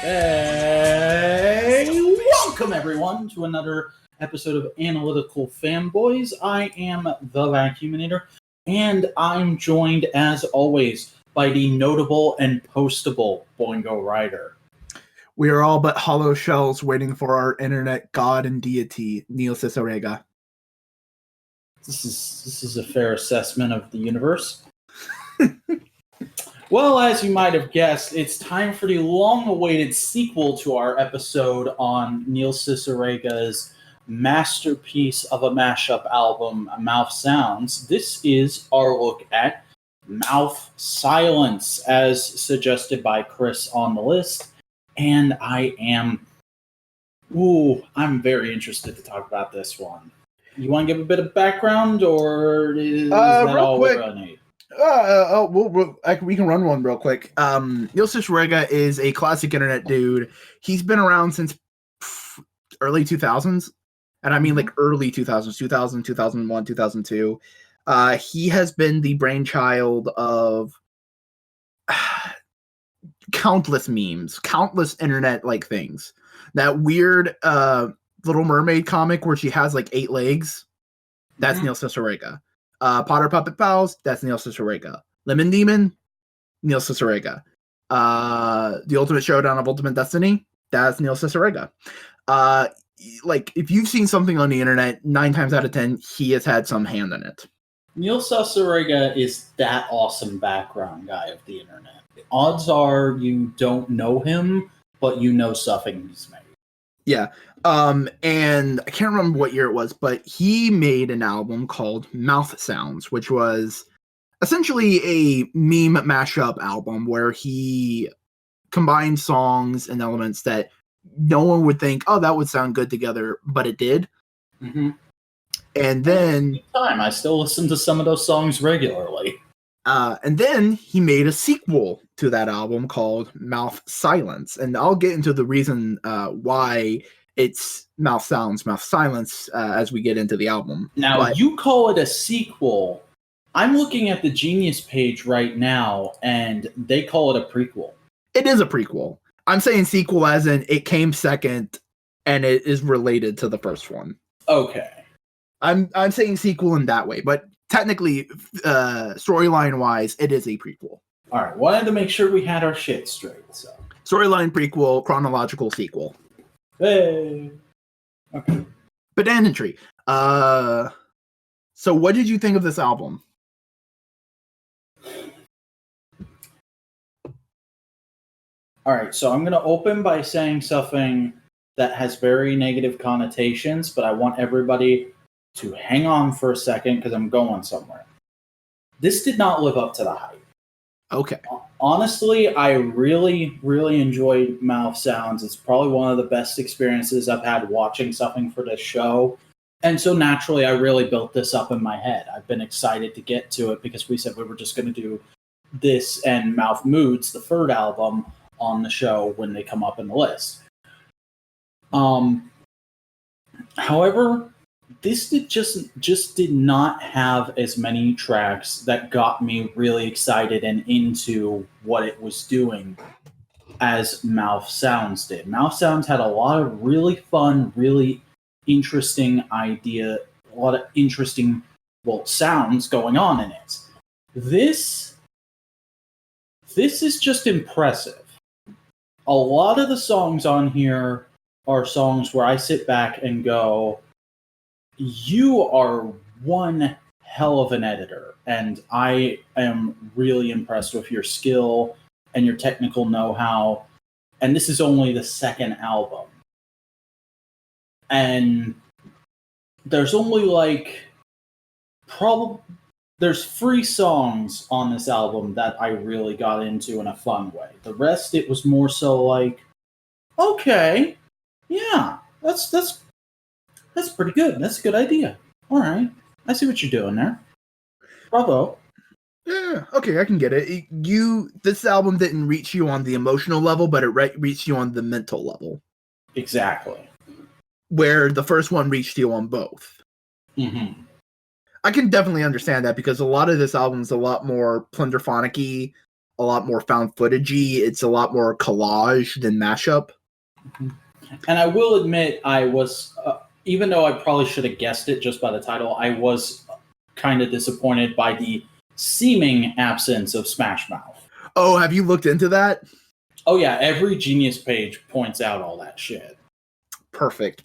Hey, welcome everyone to another episode of Analytical Fanboys. I am the Vacuuminator, and I'm joined, as always, by the notable and postable Boingo Rider. We are all but hollow shells waiting for our internet god and deity, Neil Cicierega. This is a fair assessment of the universe. Well, as you might have guessed, it's time for the long-awaited sequel to our episode on Neil Cicerega's masterpiece of a mashup album, Mouth Sounds. This is our look at Mouth Silence, as suggested by Chris on the list. And I'm very interested to talk about this one. You want to give a bit of background, or is that all we're going to need? We can run one real quick. Neil Cicierega is a classic internet dude. He's been around since early 2000s, and I mean like early 2000s, 2000, 2001, 2002. He has been the brainchild of countless memes, countless internet-like things. That weird Little Mermaid comic where she has like 8 legs, that's Neil Cicierega. Potter Puppet Pals, that's Neil Cicierega. Lemon Demon, Neil Cicierega. The Ultimate Showdown of Ultimate Destiny, that's Neil Cicierega. Like, if you've seen something on the internet, 9 times out of 10, he has had some hand in it. Neil Cicierega is that awesome background guy of the internet. The odds are you don't know him, but you know something he's made. Yeah. And I can't remember what year it was, but he made an album called Mouth Sounds, which was essentially a meme mashup album where he combined songs and elements that no one would think, oh, that would sound good together, but it did. Mm-hmm. And then I still listen to some of those songs regularly. And then he made a sequel to that album called Mouth Silence. And I'll get into the reason why it's Mouth Sounds, Mouth Silence as we get into the album. Now, you call it a sequel. I'm looking at the Genius page right now, and they call it a prequel. It is a prequel. I'm saying sequel as in it came second, and it is related to the first one. Okay. I'm saying sequel in that way, but technically, storyline-wise, it is a prequel. All right, wanted to make sure we had our shit straight. So storyline prequel, chronological sequel. Hey. Okay. Pedantry. So what did you think of this album? All right, so I'm going to open by saying something that has very negative connotations, but I want everybody to hang on for a second because I'm going somewhere. This did not live up to the hype. Okay. Honestly, I really, really enjoyed Mouth Sounds. It's probably one of the best experiences I've had watching something for this show. And so naturally, I really built this up in my head. I've been excited to get to it because we said we were just going to do this and Mouth Moods, the third album, on the show when they come up in the list. However, this just did not have as many tracks that got me really excited and into what it was doing as Mouth Sounds did. Mouth Sounds had a lot of really fun, really interesting sounds going on in it. This is just impressive. A lot of the songs on here are songs where I sit back and go, you are one hell of an editor, and I am really impressed with your skill and your technical know-how. And this is only the second album. And there's only there's 3 songs on this album that I really got into in a fun way. The rest, it was more so like, okay, yeah, that's pretty good. That's a good idea. All right. I see what you're doing there. Bravo. Yeah, okay, I can get it. This album didn't reach you on the emotional level, but it reached you on the mental level. Exactly. Where the first one reached you on both. Mm-hmm. I can definitely understand that because a lot of this album is a lot more plunderphonic-y. a lot more found footagey. It's a lot more collage than mashup. And I will admit, I was, even though I probably should have guessed it just by the title, I was kind of disappointed by the seeming absence of Smash Mouth. Oh, have you looked into that? Oh yeah, every Genius page points out all that shit. Perfect.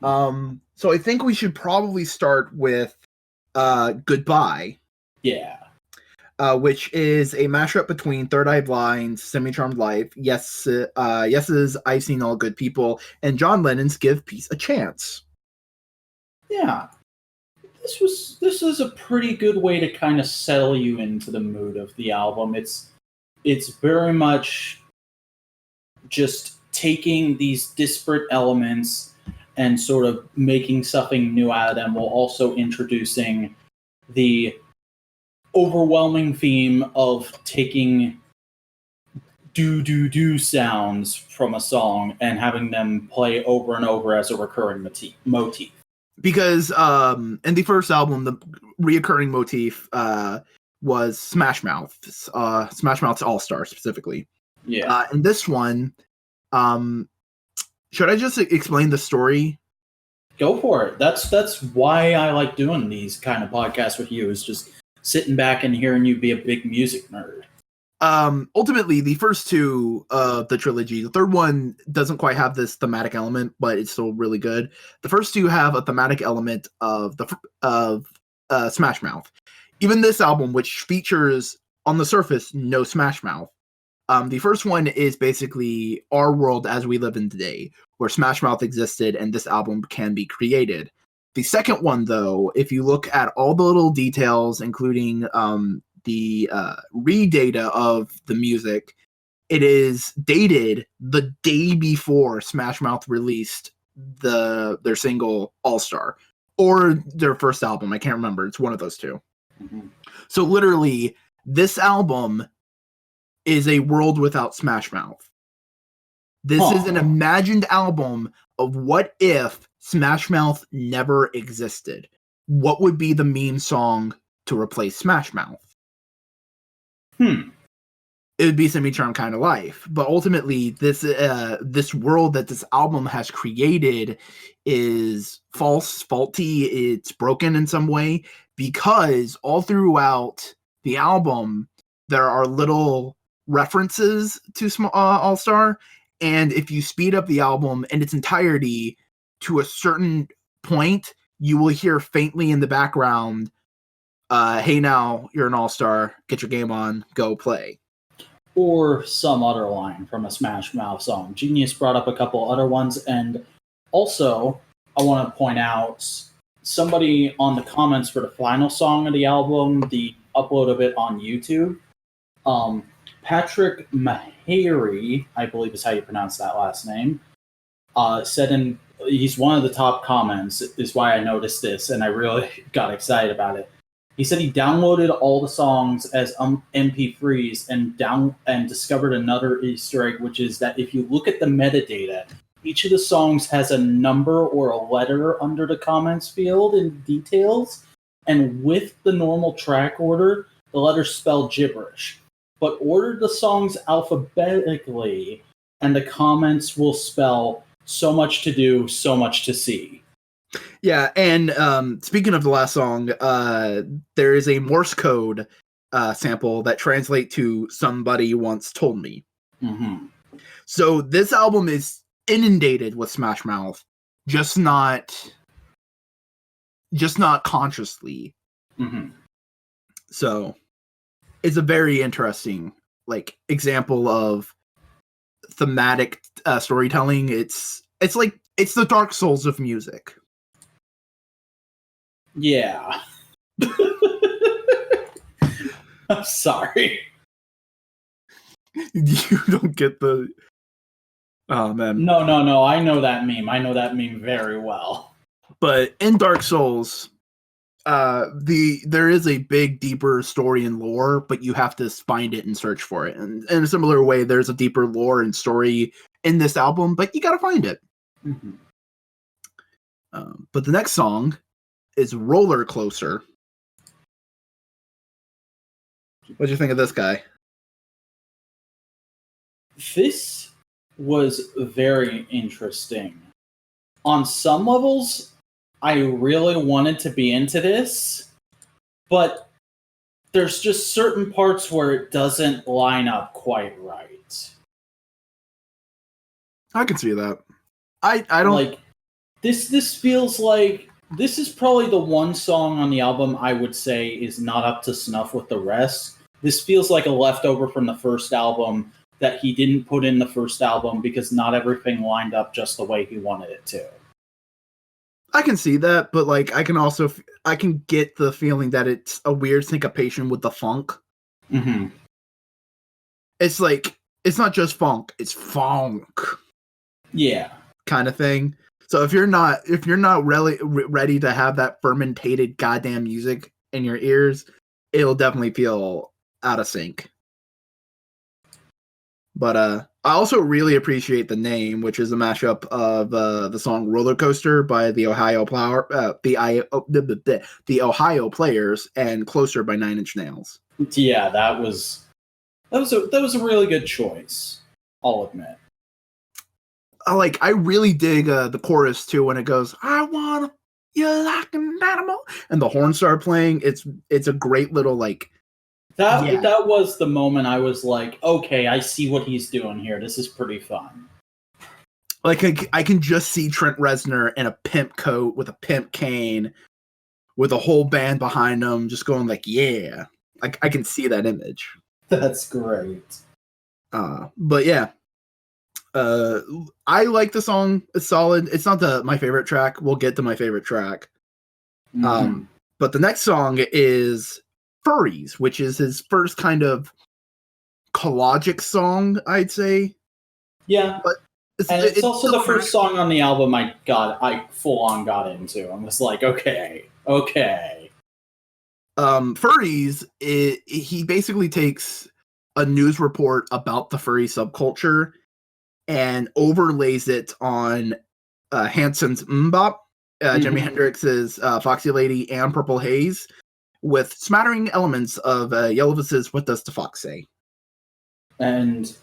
So I think we should probably start with Goodbye. Yeah. Which is a mashup between Third Eye Blind's Semi-Charmed Life, Yes's I've Seen All Good People, and John Lennon's Give Peace a Chance. Yeah. This is a pretty good way to kind of settle you into the mood of the album. It's very much just taking these disparate elements and sort of making something new out of them, while also introducing the overwhelming theme of taking do sounds from a song and having them play over and over as a recurring motif. Because in the first album, the reoccurring motif was Smash Mouth, Smash Mouth's All Star specifically. Yeah. In this one, should I just explain the story? Go for it. That's why I like doing these kind of podcasts with you, is just sitting back and hearing you be a big music nerd. Ultimately, the first two of the trilogy, the third one doesn't quite have this thematic element, but it's still really good. The first two have a thematic element of Smash Mouth. Even this album, which features on the surface no Smash Mouth, the first one is basically our world as we live in today, where Smash Mouth existed and this album can be created. The second one, though, if you look at all the little details, including the redata of the music, it is dated the day before Smash Mouth released their single All Star, or their first album. I can't remember. It's one of those two. Mm-hmm. So literally, this album is a world without Smash Mouth. This is an imagined album of what if Smash Mouth never existed. What would be the meme song to replace Smash Mouth? It would be Semi-Charmed Kind of Life. But ultimately, this world that this album has created is false, faulty, it's broken in some way, because all throughout the album, there are little references to All-Star, and if you speed up the album in its entirety to a certain point, you will hear faintly in the background, hey now, you're an all-star, get your game on, go play. Or some other line from a Smash Mouth song. Genius brought up a couple other ones, and also, I want to point out, somebody on the comments for the final song of the album, the upload of it on YouTube, Patrick Mahari, I believe is how you pronounce that last name, said he's one of the top comments, is why I noticed this, and I really got excited about it. He said he downloaded all the songs as MP3s and discovered another Easter egg, which is that if you look at the metadata, each of the songs has a number or a letter under the comments field in details, and with the normal track order, the letters spell gibberish. But order the songs alphabetically, and the comments will spell so much to do, so much to see. Yeah, and speaking of the last song, there is a Morse code sample that translates to "Somebody Once Told Me." Mm-hmm. So this album is inundated with Smash Mouth, just not consciously. Mm-hmm. So it's a very interesting example of thematic storytelling. It's the Dark Souls of music. Yeah. I'm sorry. You don't get the... Oh, man. No. I know that meme. I know that meme very well. But in Dark Souls, there is a big, deeper story and lore, but you have to find it and search for it. And in a similar way, there's a deeper lore and story in this album, but you gotta find it. Mm-hmm. But the next song is Roller Closer. What'd you think of this guy? this was very interesting. On some levels, I really wanted to be into this, but there's just certain parts where it doesn't line up quite right. I can see that. I don't like this feels like this is probably the one song on the album I would say is not up to snuff with the rest. This feels like a leftover from the first album that he didn't put in the first album because not everything lined up just the way he wanted it to. I can see that, but like I can get the feeling that it's a weird syncopation with the funk. Mm-hmm. It's like it's not just funk; it's funk. Yeah, kind of thing. So if you're not really ready to have that fermented goddamn music in your ears, it'll definitely feel out of sync. But I also really appreciate the name, which is a mashup of the song "Roller Coaster" by the Ohio Players and "Closer" by 9 Inch Nails. Yeah, that was a really good choice. I'll admit. I really dig the chorus too when it goes, "I wanna you like an animal," and the horns start playing. It's a great little like. That was the moment I was like, okay, I see what he's doing here. This is pretty fun. Like I can just see Trent Reznor in a pimp coat with a pimp cane, with a whole band behind him, just going like, yeah. Like I can see that image. That's great. But yeah. I like the song. It's solid. It's not my favorite track. We'll get to my favorite track. Mm-hmm. But the next song is Furries, which is his first kind of collagic song, I'd say. Yeah. But it's also the first song on the album I full on got into. I was like, okay. Furries, he basically takes a news report about the furry subculture and overlays it on Hanson's Mbop, Jimi Hendrix's Foxy Lady, and Purple Haze, with smattering elements of Elvis's What Does the Fox Say? And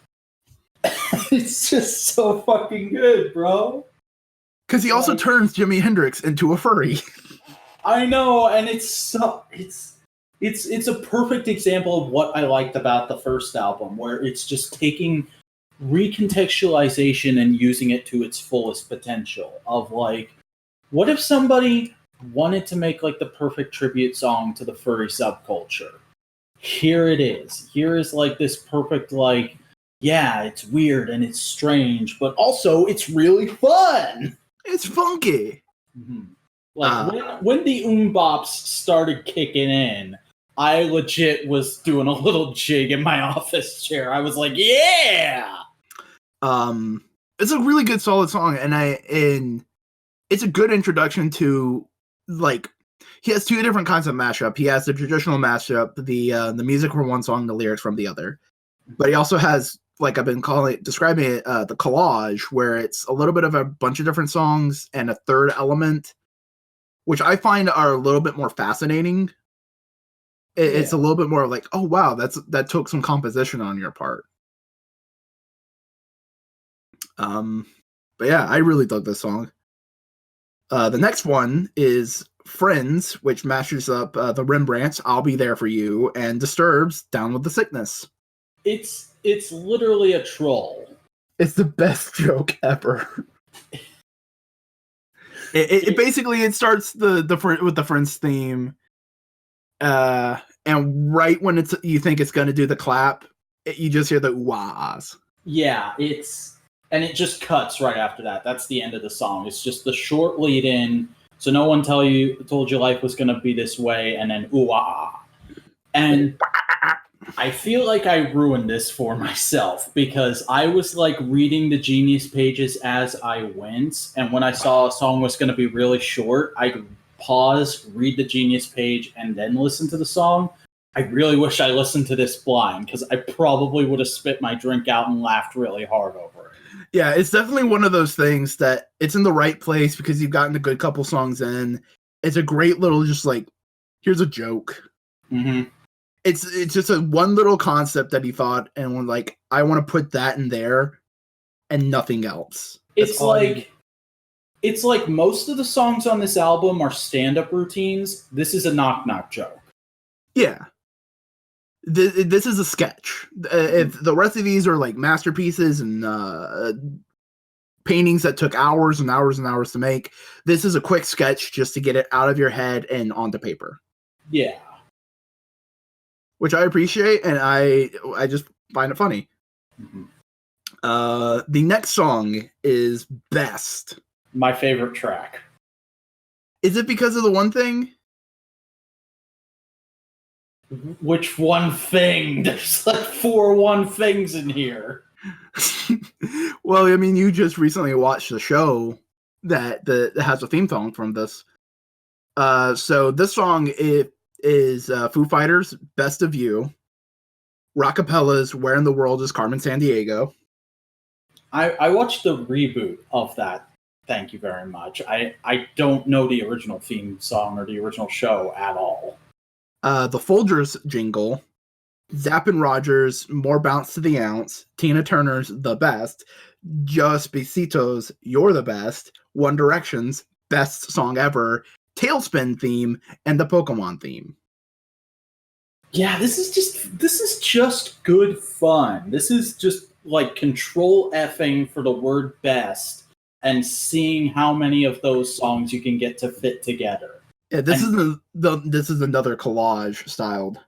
it's just so fucking good, bro. Because he also turns Jimi Hendrix into a furry. I know, and it's a perfect example of what I liked about the first album, where it's just taking recontextualization and using it to its fullest potential of like, what if somebody wanted to make like the perfect tribute song to the furry subculture? Here it is. Here is like this perfect like, yeah, it's weird and it's strange, but also it's really fun. It's funky. Mm-hmm. Like when the bops started kicking in, I legit was doing a little jig in my office chair. I was like, yeah. It's a really good solid song, and it's a good introduction to like he has two different kinds of mashup. He has the traditional mashup, the music from one song, the lyrics from the other. But he also has, like I've been describing it, the collage, where it's a little bit of a bunch of different songs and a third element, which I find are a little bit more fascinating. It's a little bit more like, oh wow, that took some composition on your part. But yeah, I really dug this song. The next one is Friends, which mashes up the Rembrandts, I'll Be There For You, and Disturbs, Down With The Sickness. It's literally a troll. It's the best joke ever. It basically starts with the Friends theme, and right when you think it's going to do the clap, you just hear the ooh-ahs. Yeah, and it just cuts right after that. That's the end of the song. It's just the short lead in, so no one told you life was going to be this way, and then ooh-ah. And I feel like I ruined this for myself because I was like reading the Genius pages as I went, and when I saw a song was going to be really short, I'd pause, read the Genius page, and then listen to the song. I really wish I listened to this blind because I probably would have spit my drink out and laughed really hard over it. Yeah, it's definitely one of those things that it's in the right place because you've gotten a good couple songs in. It's a great little just like, here's a joke. Mm-hmm. It's just a one little concept that he thought, and was like, I want to put that in there and nothing else. It's like most of the songs on this album are stand-up routines. This is a knock-knock joke. Yeah. This is a sketch. If the rest of these are like masterpieces and paintings that took hours and hours and hours to make, this is a quick sketch just to get it out of your head and onto paper. Yeah. Which I appreciate, and I just find it funny. Mm-hmm. The next song is Best. My favorite track. Is it because of the one thing? Which one thing? There's like 4 one things in here. Well, I mean, you just recently watched the show that has a theme song from this. So this song is Foo Fighters' Best of You, Rockapella's Where in the World is Carmen Sandiego. I watched the reboot of that. Thank you very much. I don't know the original theme song or the original show at all. The Folgers jingle, Zapp and Rogers' More Bounce to the Ounce, Tina Turner's The Best, Just Besitos' You're the Best, One Direction's Best Song Ever, Tailspin theme, and the Pokemon theme. Yeah, this is just good fun. This is just like control effing for the word best and seeing how many of those songs you can get to fit together. Yeah, this is another collage styled.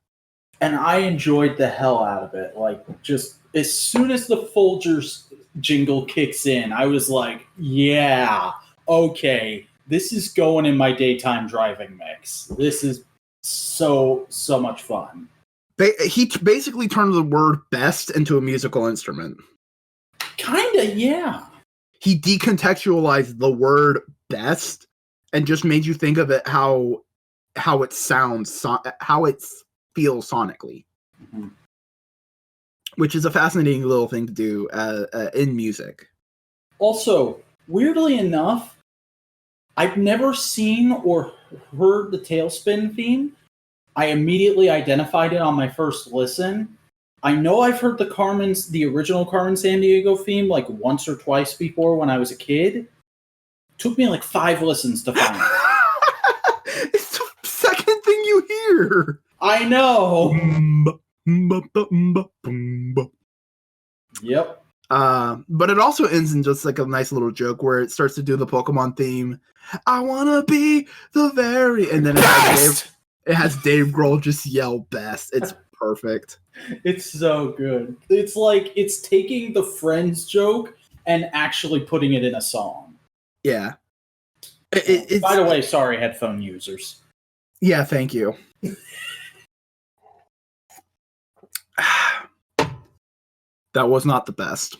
And I enjoyed the hell out of it. Like, just as soon as the Folgers jingle kicks in, I was like, yeah, okay, this is going in my daytime driving mix. This is so much fun. He basically turned the word best into a musical instrument. Kinda, yeah. He decontextualized the word best and just made you think of it how it sounds, how it feels sonically. Mm-hmm. Which is a fascinating little thing to do in music. Also, weirdly enough, I've never seen or heard the Tailspin theme. I immediately identified it on my first listen. I know I've heard the original Carmen Sandiego theme like once or twice before when I was a kid. Took me like 5 listens to find it. It's the second thing you hear. I know. Yep. But it also ends in just like a nice little joke where it starts to do the Pokemon theme. I wanna be the very, and then it has Dave Grohl just yell best. It's perfect. It's so good. It's like it's taking the Friends joke and actually putting it in a song. Yeah. By the way, sorry, headphone users. Yeah, thank you. That was not the best.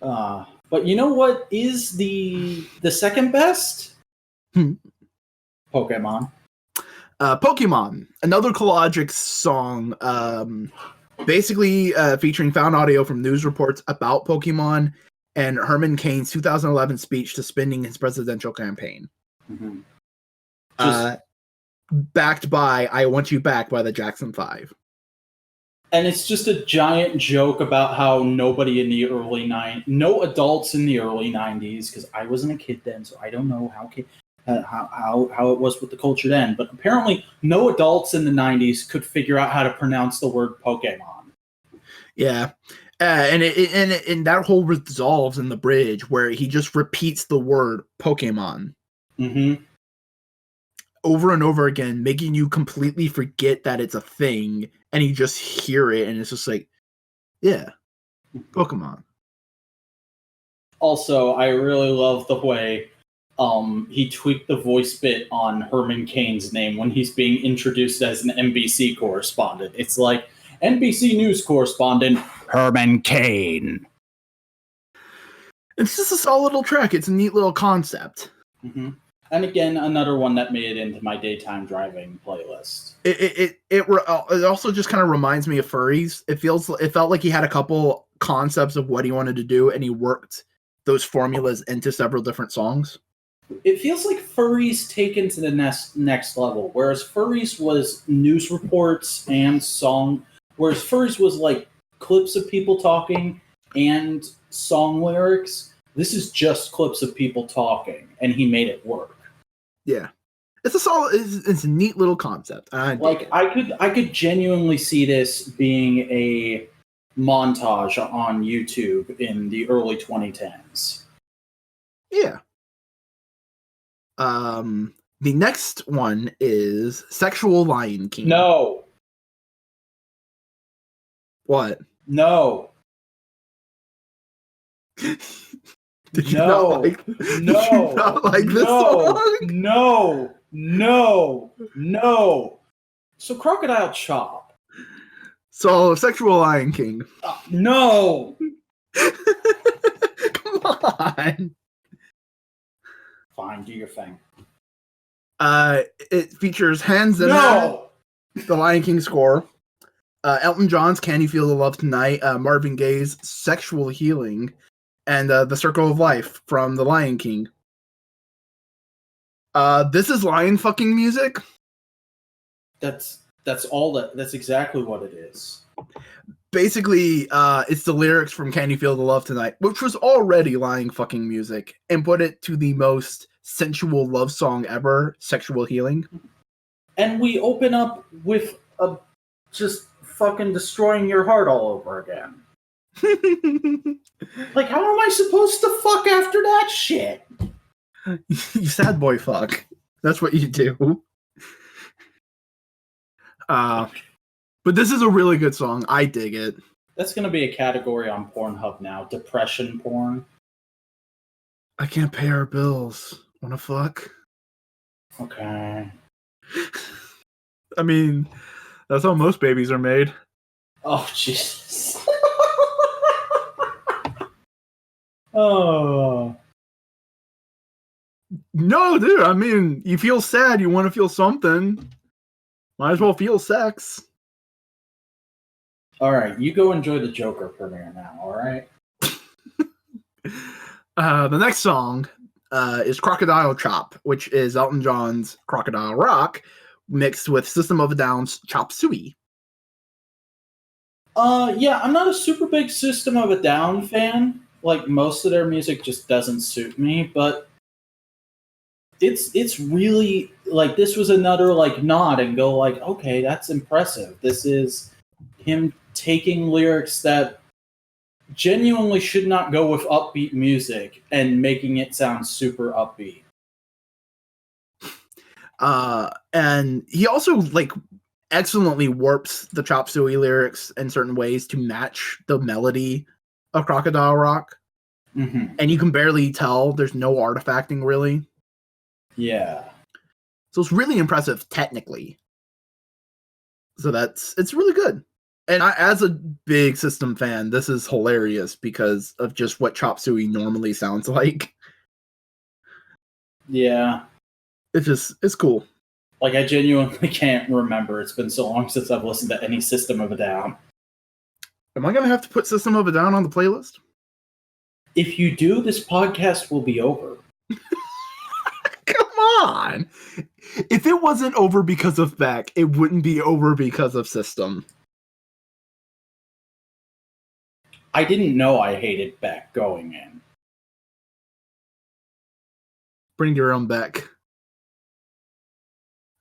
But you know what is the second best? Pokemon. Pokemon, another Collagic song, basically featuring found audio from news reports about Pokemon and Herman Cain's 2011 speech to spending his presidential campaign. Mm-hmm. Backed by I Want You Back by the Jackson 5. And it's just a giant joke about how no adults in the early 90s, because I wasn't a kid then, so I don't know how it was with the culture then, but apparently no adults in the 90s could figure out how to pronounce the word Pokemon. Yeah. And that whole resolves in the bridge where he just repeats the word Pokemon over and over again, making you completely forget that it's a thing, and you just hear it, and it's just like, yeah, Pokemon. Also, I really love the way he tweaked the voice bit on Herman Cain's name when he's being introduced as an NBC correspondent. It's like, NBC News correspondent, Herman Cain. It's just a solid little track. It's a neat little concept. Mm-hmm. And again, another one that made it into my daytime driving playlist. It also just kind of reminds me of Furries. It felt like he had a couple concepts of what he wanted to do, and he worked those formulas into several different songs. It feels like Furries taken to the next level, whereas Furries was news reports and song, whereas Furries was like clips of people talking and song lyrics. This is just clips of people talking, and he made it work. Yeah, it's a solid. It's a neat little concept. I could genuinely see this being a montage on YouTube in the early 2010s. Yeah. The next one is Sexual Lion King. No. What? No. Did you not like this song? No. So Crocodile Chop. So Sexual Lion King. No. Come on. Fine, do your thing. It features Hans Zimmer, No. the Lion King score, Elton John's "Can You Feel the Love Tonight," Marvin Gaye's "Sexual Healing," and "The Circle of Life" from The Lion King. This is lion fucking music. That's all that's exactly what it is. Basically, it's the lyrics from "Can You Feel the Love Tonight," which was already lion fucking music, and put it to the most sensual love song ever, "Sexual Healing." And we open up with a just fucking destroying your heart all over again. Like, how am I supposed to fuck after that shit? You sad boy fuck. That's what you do. But this is a really good song. I dig it. That's gonna be a category on Pornhub now. Depression porn. I can't pay our bills. Wanna fuck? Okay. I mean, that's how most babies are made. Oh, Jesus. Oh. No, dude. I mean, you feel sad. You want to feel something. Might as well feel sex. All right, you go enjoy the Joker premiere now, all right? The next song is Crocodile Chop, which is Elton John's Crocodile Rock mixed with System of a Down's Chop Suey. Yeah, I'm not a super big System of a Down fan. Like, most of their music just doesn't suit me, but it's really, like, this was another, like, nod and go, like, okay, that's impressive. This is him taking lyrics that genuinely should not go with upbeat music and making it sound super upbeat. And he also, like, excellently warps the Chop Suey lyrics in certain ways to match the melody of Crocodile Rock. Mm-hmm. And you can barely tell. There's no artifacting, really. Yeah. So it's really impressive technically. So it's really good. And as a big System fan, this is hilarious because of just what Chop Suey normally sounds like. Yeah. It's cool. Like, I genuinely can't remember. It's been so long since I've listened to any System of a Down. Am I going to have to put System of a Down on the playlist? If you do, this podcast will be over. Come on! If it wasn't over because of Beck, it wouldn't be over because of System. I didn't know I hated Beck going in. Bring your own Beck.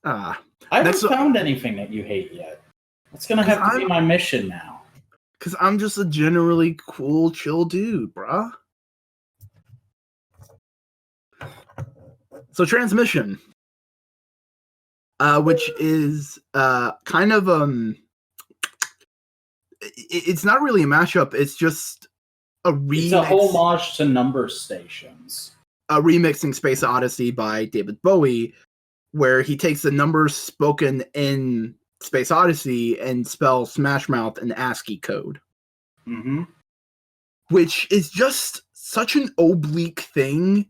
I haven't found anything that you hate yet. That's gonna have to be my mission now. Because I'm just a generally cool, chill dude, bruh. So Transmission, which is kind of it's not really a mashup. It's just a remix. It's a homage to Number Stations. Remixing Space Odyssey by David Bowie, where he takes the numbers spoken in Space Odyssey and spells Smash Mouth in ASCII code. Mm-hmm. Which is just such an oblique thing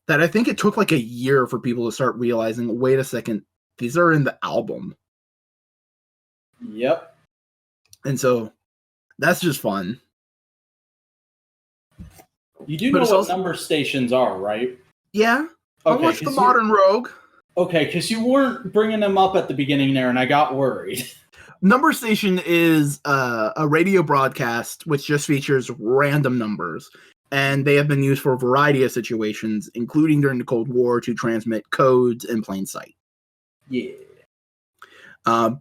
that I think it took like a year for people to start realizing, wait a second, these are in the album. Yep. And so that's just fun. You do know what Number Stations are, right? Yeah. I watched The Modern Rogue. Okay, because you weren't bringing them up at the beginning there, and I got worried. Number Station is a radio broadcast which just features random numbers, and they have been used for a variety of situations, including during the Cold War to transmit codes in plain sight. Yeah.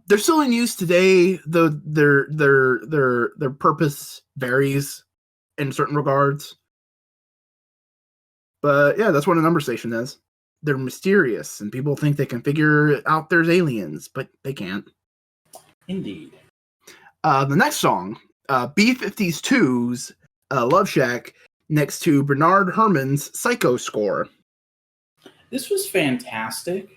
They're still in use today, though their purpose varies in certain regards. But yeah, that's what a number station is. They're mysterious, and people think they can figure out there's aliens, but they can't. Indeed. The next song, B-52's Love Shack, next to Bernard Herrmann's Psycho score. This was fantastic.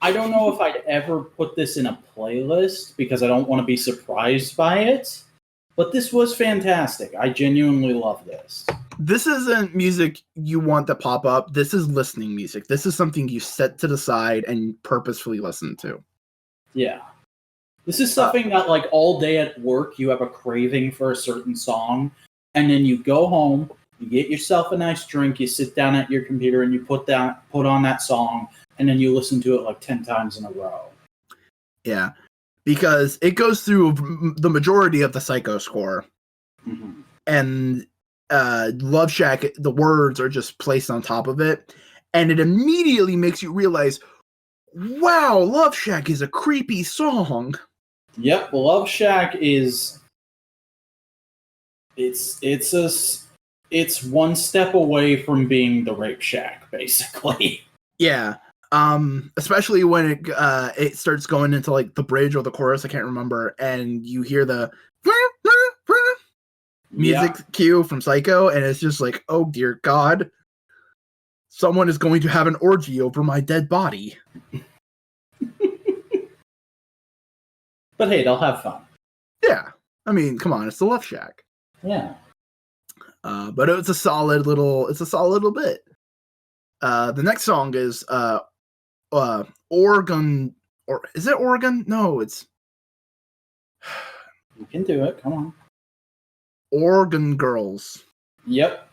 I don't know if I'd ever put this in a playlist because I don't want to be surprised by it, but this was fantastic. I genuinely love this. This isn't music you want to pop up. This is listening music. This is something you set to the side and purposefully listen to. Yeah. This is something that, like, all day at work, you have a craving for a certain song, and then you go home, you get yourself a nice drink, you sit down at your computer, and you put on that song, and then you listen to it like 10 times in a row. Yeah, because it goes through the majority of the Psycho score, and Love Shack, the words are just placed on top of it, and it immediately makes you realize, wow, Love Shack is a creepy song. Yep, Love Shack is it's one step away from being the Rape Shack, basically. Yeah. Especially when it starts going into like the bridge or the chorus, I can't remember, and you hear the music cue from Psycho, and it's just like, oh dear God, someone is going to have an orgy over my dead body. But hey, they'll have fun. Yeah. I mean, come on, it's the Love Shack. Yeah. But it's a solid little bit. The next song is Oregon, or is it Oregon? No, it's You can do it, come on. Oregon Girls. Yep.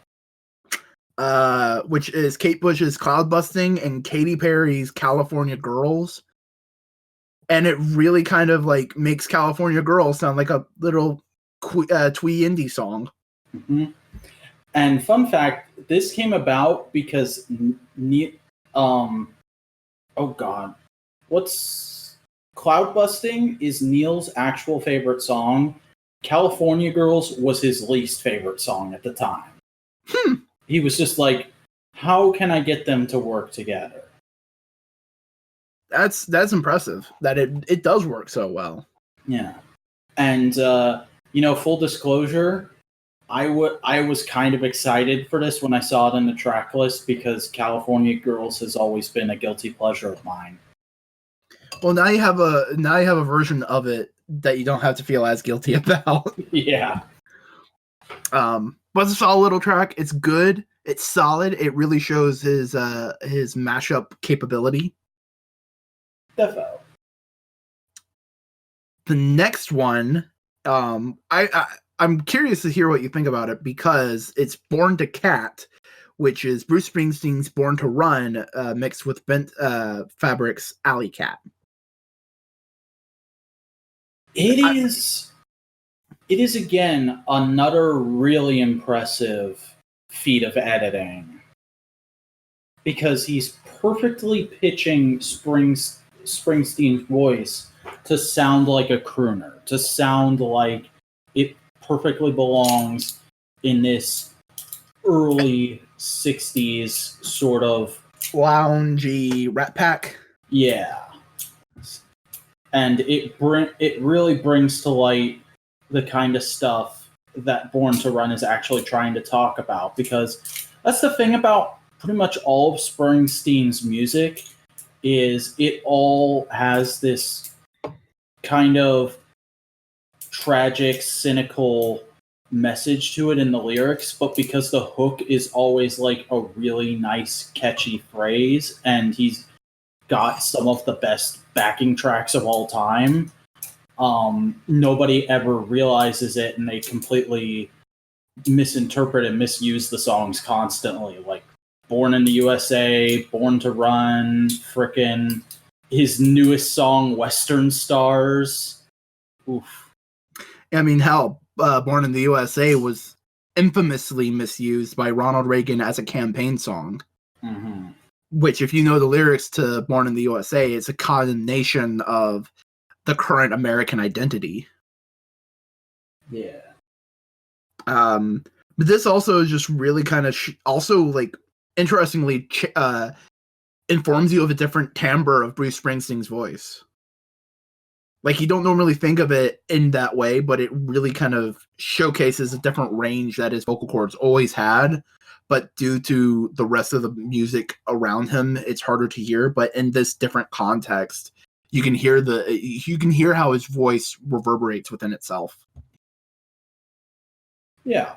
Which is Kate Bush's Cloud Busting and Katy Perry's California Girls. And it really kind of like makes California Girls sound like a little twee indie song. Mm-hmm. And fun fact, this came about because oh God, what's Cloud Busting is Neil's actual favorite song. California Girls was his least favorite song at the time. He was just like, how can I get them to work together? That's impressive that it does work so well. Yeah. And full disclosure, I was kind of excited for this when I saw it in the track list because California Girls has always been a guilty pleasure of mine. Well, now you have a version of it that you don't have to feel as guilty about. Yeah. But it's a solid little track. It's good. It's solid. It really shows his mashup capability. Defo. The next one, I'm curious to hear what you think about it because it's Born to Cat, which is Bruce Springsteen's Born to Run mixed with Bent Fabric's Alley Cat. It is again another really impressive feat of editing because he's perfectly pitching Springsteen's voice to sound like a crooner, to sound like it perfectly belongs in this early 60s sort of loungy Rat Pack. Yeah. And it really brings to light the kind of stuff that Born to Run is actually trying to talk about, because that's the thing about pretty much all of Springsteen's music is it all has this kind of tragic, cynical message to it in the lyrics, but because the hook is always like a really nice, catchy phrase, and he's got some of the best backing tracks of all time, nobody ever realizes it, and they completely misinterpret and misuse the songs constantly. Like, Born in the USA, Born to Run, frickin' his newest song, Western Stars. Oof. I mean, hell, Born in the USA was infamously misused by Ronald Reagan as a campaign song. Mm-hmm. Which, if you know the lyrics to Born in the USA, it's a condemnation of the current American identity. Yeah. But this also is just really kind of also, like, interestingly informs you of a different timbre of Bruce Springsteen's voice. Like, you don't normally think of it in that way, but it really kind of showcases a different range that his vocal cords always had. But due to the rest of the music around him, it's harder to hear. But in this different context, you can hear how his voice reverberates within itself. Yeah.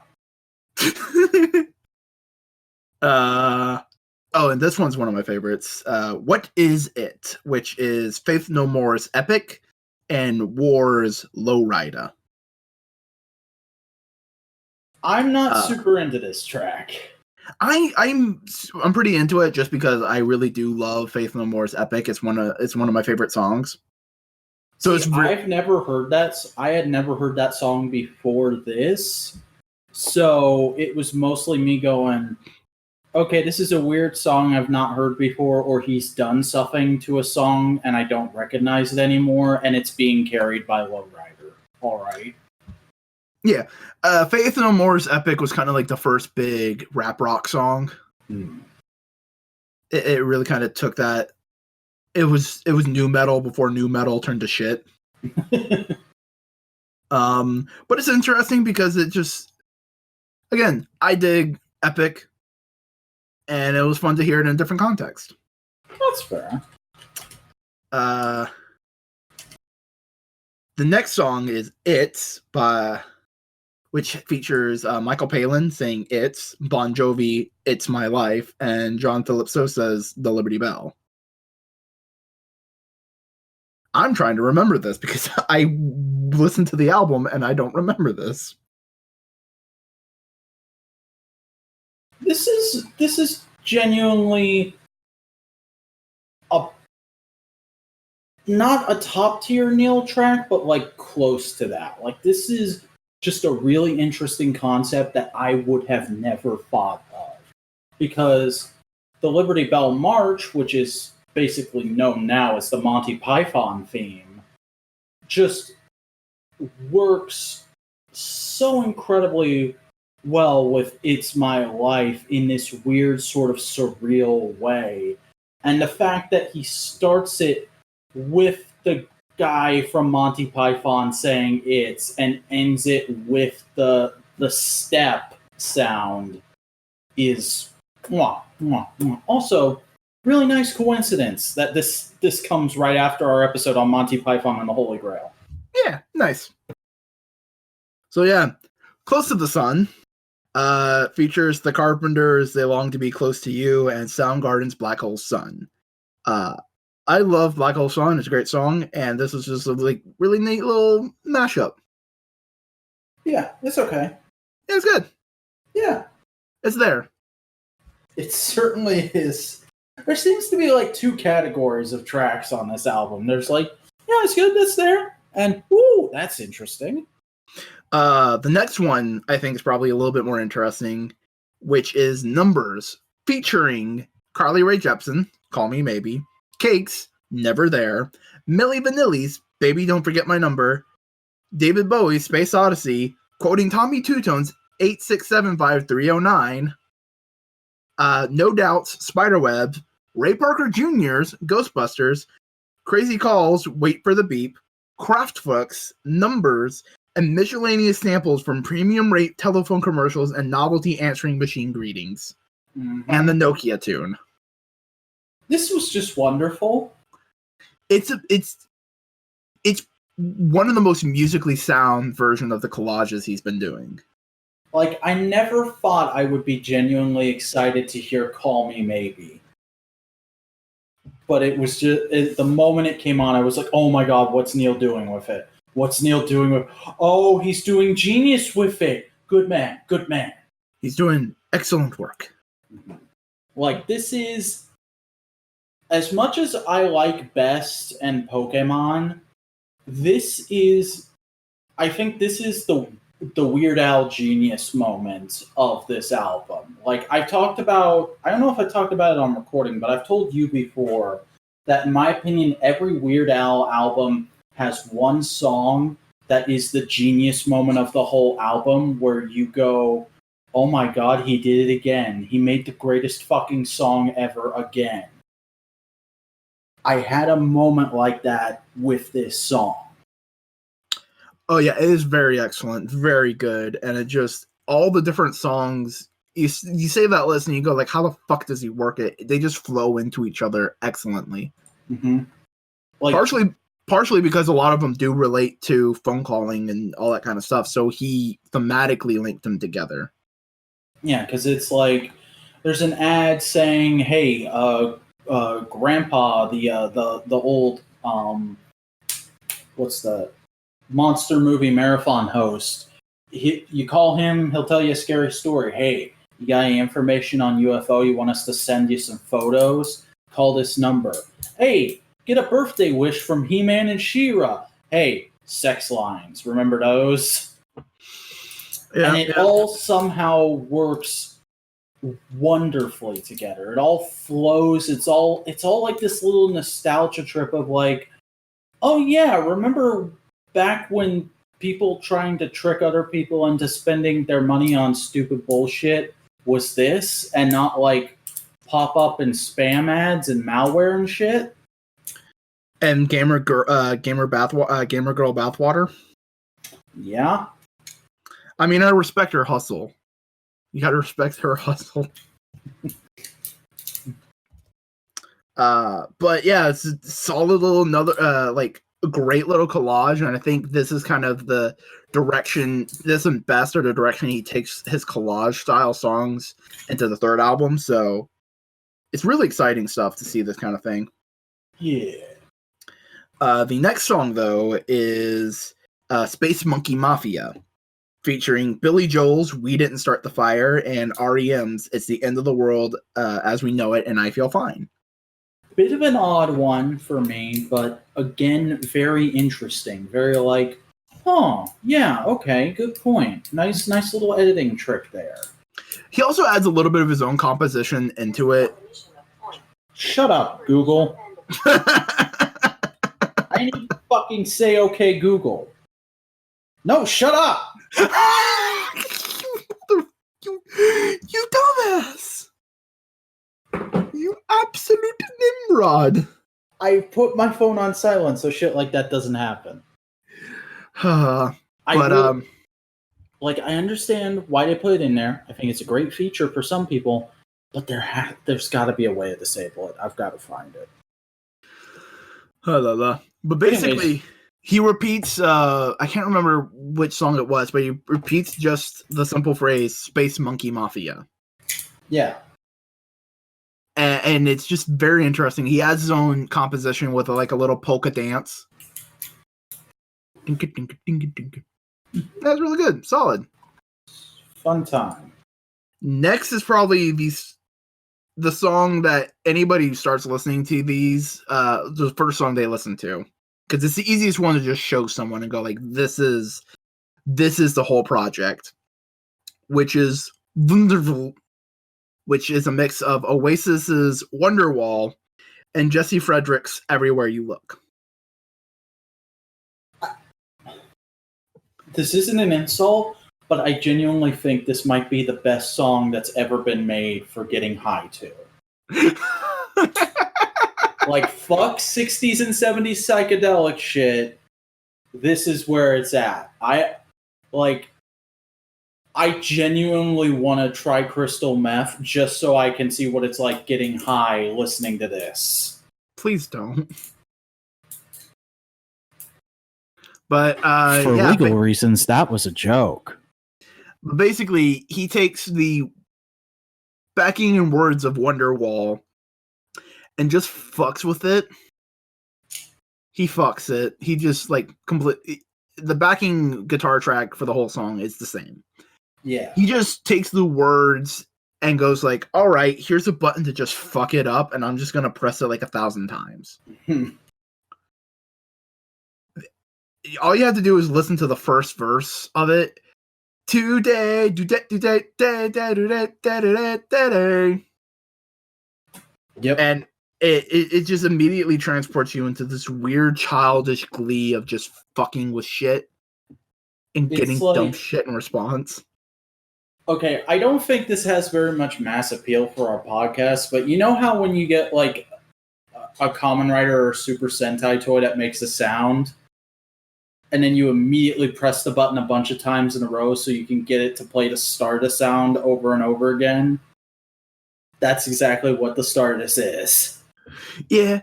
And this one's one of my favorites. What Is It? Which is Faith No More's Epic and War's Lowrider. I'm not super into this track. I'm pretty into it just because I really do love Faith No More's Epic. It's one of my favorite songs. So I've never heard that. I had never heard that song before this. So it was mostly me going, okay, this is a weird song I've not heard before, or he's done something to a song and I don't recognize it anymore, and it's being carried by Lowrider. All right. Yeah. Faith No More's Epic was kind of like the first big rap rock song. It really kind of took that. It was nu metal before nu metal turned to shit. But it's interesting because it just, again, I dig Epic, and it was fun to hear it in a different context. That's fair. The next song is It's which features Michael Palin saying It's, Bon Jovi, It's My Life, and John Philip Sosa's The Liberty Bell. I'm trying to remember this because I listened to the album and I don't remember this. This is genuinely not a top tier Neil track, but like close to that. Like, this is just a really interesting concept that I would have never thought of, because the Liberty Bell March, which is basically known now as the Monty Python theme, just works so incredibly well with It's My Life in this weird sort of surreal way. And the fact that he starts it with the guy from Monty Python saying It's and ends it with the step sound is mwah, mwah, mwah. Also, really nice coincidence that this comes right after our episode on Monty Python and the Holy Grail. Yeah, nice. So yeah, Close to the Sun features the Carpenters' They Long to Be Close to You and Soundgarden's Black Hole Sun. I love Black Hole Sun. It's a great song, and this is just a really neat little mashup. Yeah, it's okay. Yeah, it's good. Yeah. It's there. It certainly is. There seems to be like two categories of tracks on this album. There's like, yeah, it's good, that's there, and ooh, that's interesting. The next one I think is probably a little bit more interesting, which is Numbers, featuring Carly Rae Jepsen, Call Me Maybe, Cakes, Never There, Milli Vanilli's Baby Don't Forget My Number, David Bowie's Space Odyssey, quoting Tommy Two Tone's 8675309, No Doubt's Spiderweb, Ray Parker Jr.'s Ghostbusters, Crazy Calls, Wait for the Beep, Kraftwerk's Numbers, and miscellaneous samples from premium rate telephone commercials and novelty answering machine greetings. Mm-hmm. And the Nokia tune. This was just wonderful. It's one of the most musically sound version of the collages he's been doing. Like, I never thought I would be genuinely excited to hear Call Me Maybe. But it was just, the moment it came on, I was like, oh my god, what's Neil doing with it? What's Neil doing with it? Oh, he's doing genius with it. Good man, good man. He's doing excellent work. Like, this is, as much as I like Best and Pokemon, I think this is the Weird Al genius moment of this album. Like, I don't know if I talked about it on recording, but I've told you before that in my opinion, every Weird Al album has one song that is the genius moment of the whole album where you go, oh my god, he did it again. He made the greatest fucking song ever again. I had a moment like that with this song. Oh yeah, it is very excellent, very good, and it just all the different songs. You say that list and you go like, how the fuck does he work it? They just flow into each other excellently. Mm-hmm. Like, partially because a lot of them do relate to phone calling and all that kind of stuff, so he thematically linked them together. Yeah, because it's like there's an ad saying, "Hey, Grandpa, the old what's the monster movie marathon host? You call him, he'll tell you a scary story. Hey, you got any information on UFO? You want us to send you some photos? Call this number. Hey, get a birthday wish from He-Man and She-Ra. Hey, sex lines. Remember those?" Yeah, and it all somehow works wonderfully together. It all flows. It's all like this little nostalgia trip of like, oh yeah, remember back when people trying to trick other people into spending their money on stupid bullshit was this, and not like pop up and spam ads and malware and shit. And gamer girl bathwater. Yeah. I mean, I respect her hustle. You gotta respect her hustle. But yeah, it's a solid little like a great little collage, and I think this is kind of the direction. This and Best are the direction he takes his collage style songs into the third album. So it's really exciting stuff to see this kind of thing. Yeah. The next song though is Space Monkey Mafia, featuring Billy Joel's "We Didn't Start the Fire" and REM's "It's the End of the World as We Know It and I Feel Fine." Bit of an odd one for me, but again, very interesting. Very like, oh, yeah, okay, good point. Nice little editing trick there. He also adds a little bit of his own composition into it. Shut up, Google. I need to fucking say okay, Google. No, shut up! You dumbass! You absolute Nimrod! I put my phone on silent so shit like that doesn't happen. I understand why they put it in there. I think it's a great feature for some people, but there's got to be a way to disable it. I've got to find it. But basically, he repeats, I can't remember which song it was, but he repeats just the simple phrase, Space Monkey Mafia. Yeah. And it's just very interesting. He adds his own composition with like a little polka dance. That's really good. Solid. Fun time. Next is probably the song that anybody who starts listening to these, the first song they listen to. Because it's the easiest one to just show someone and go like, this is the whole project. Which is Wonderful, which is a mix of Oasis's Wonderwall and Jesse Frederick's Everywhere You Look. This isn't an insult, but I genuinely think this might be the best song that's ever been made for getting high to. Like, fuck 60s and 70s psychedelic shit. This is where it's at. I genuinely want to try crystal meth just so I can see what it's like getting high listening to this. Please don't. But for legal reasons, that was a joke. Basically, he takes the backing and words of Wonderwall and just fucks with it. He fucks it. He just like the backing guitar track for the whole song is the same. Yeah. He just takes the words and goes like, all right, here's a button to just fuck it up, and I'm just going to press it like 1,000 times. All you have to do is listen to the first verse of it. Today, today. Yep. And it just immediately transports you into this weird childish glee of just fucking with shit and getting dumb shit in response. Okay, I don't think this has very much mass appeal for our podcast, but you know how when you get like a Kamen Rider or Super Sentai toy that makes a sound, and then you immediately press the button a bunch of times in a row so you can get it to play the Stardust sound over and over again? That's exactly what the Stardust is. Yeah.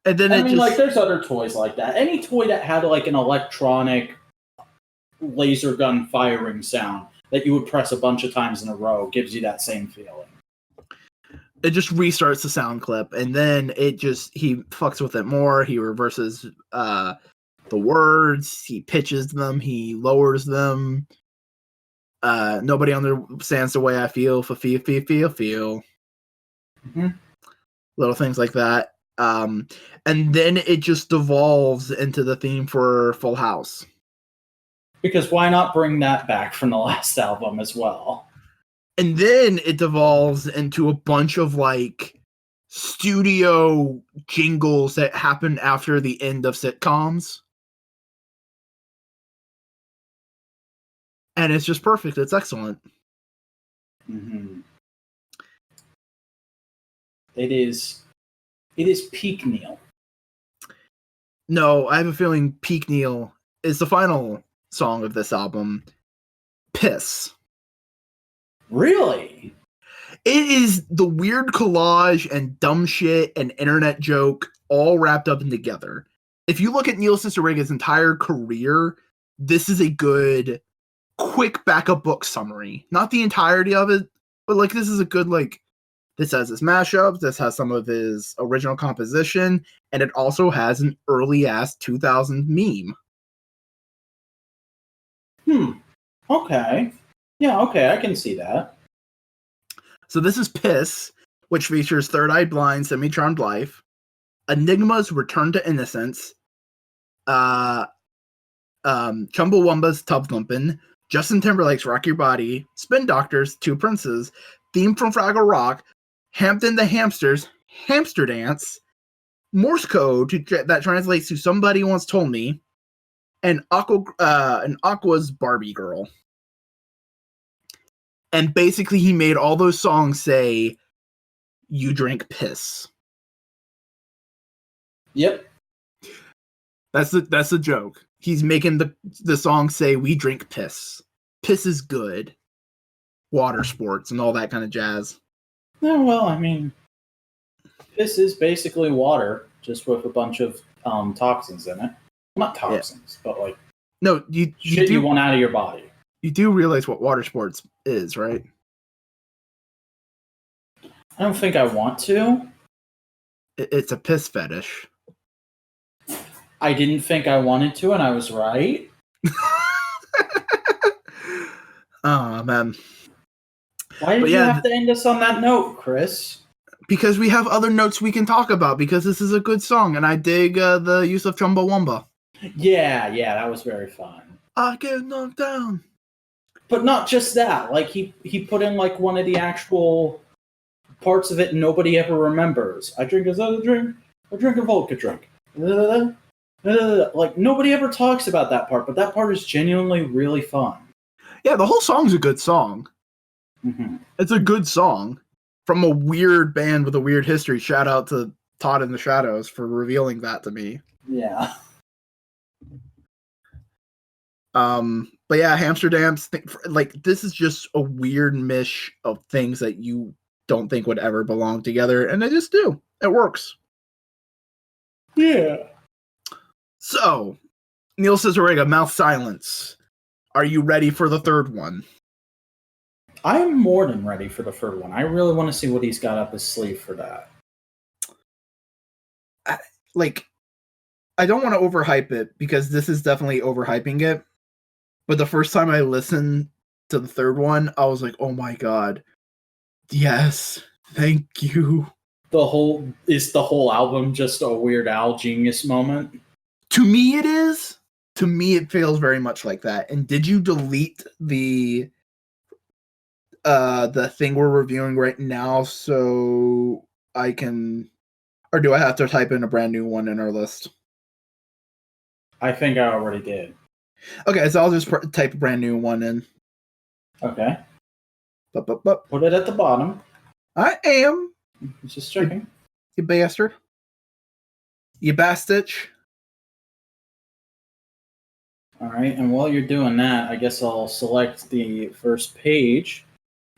And then like, there's other toys like that. Any toy that had like an electronic laser gun firing sound that you would press a bunch of times in a row gives you that same feeling. It just restarts the sound clip, and then he fucks with it more. He reverses the words, he pitches them, he lowers them. Nobody understands the way I feel. Feel. Mm-hmm. Little things like that. And then it just devolves into the theme for Full House. Because why not bring that back from the last album as well? And then it devolves into a bunch of like studio jingles that happen after the end of sitcoms. And it's just perfect. It's excellent. Mm-hmm. It is peak Neil. No, I have a feeling peak Neil is the final song of this album. Piss. Really? It is the weird collage and dumb shit and internet joke all wrapped up in together. If you look at Neil Cicerega's entire career, this is a good, quick backup book summary. Not the entirety of it, but like this is a good, like, this has his mashups, this has some of his original composition, and it also has an early-ass 2000 meme. Okay. Yeah, okay, I can see that. So this is Piss, which features Third Eye Blind, Semi-Charmed Life, Enigma's Return to Innocence, Chumbawamba's Tub Thumpin', Justin Timberlake's Rock Your Body, Spin Doctors, Two Princes, theme from Fraggle Rock, Hampton the Hamsters, Hamster Dance, Morse Code that translates to Somebody Once Told Me, and Aqua's Barbie Girl. And basically he made all those songs say, you drink piss. Yep. That's the joke. He's making the song say, we drink piss. Piss is good. Water sports and all that kind of jazz. Yeah, well, I mean, piss is basically water, just with a bunch of toxins in it. Not toxins, but like no, you want out of your body. You do realize what water sports is, right? I don't think I want to. It's a piss fetish. I didn't think I wanted to, and I was right. Oh, man. Why did you have to end us on that note, Chris? Because we have other notes we can talk about, because this is a good song, and I dig the use of Chumbawamba. Yeah, that was very fun. I get knocked down. But not just that. Like, he put in, like, one of the actual parts of it nobody ever remembers. I drink a drink. I drink a vodka drink. Like, nobody ever talks about that part, but that part is genuinely really fun. Yeah, the whole song's a good song. Mm-hmm. It's a good song from a weird band with a weird history. Shout out to Todd in the Shadows for revealing that to me. Yeah. But yeah, Hamster Dance, like, this is just a weird mish of things that you don't think would ever belong together, and they just do. It works. Yeah. So, Neil Cicierega, Mouth Silence. Are you ready for the third one? I'm more than ready for the third one. I really want to see what he's got up his sleeve for that. I don't want to overhype it, because this is definitely overhyping it. But the first time I listened to the third one, I was like, oh my god, yes, thank you. The whole album just a Weird Al genius moment? To me, it is. To me, it feels very much like that. And did you delete the thing we're reviewing right now so I can, or do I have to type in a brand new one in our list? I think I already did. Okay, so I'll just type a brand new one in. Okay. But. Put it at the bottom. I am. Just checking. You bastard. You bastich. All right, and while you're doing that, I guess I'll select the first page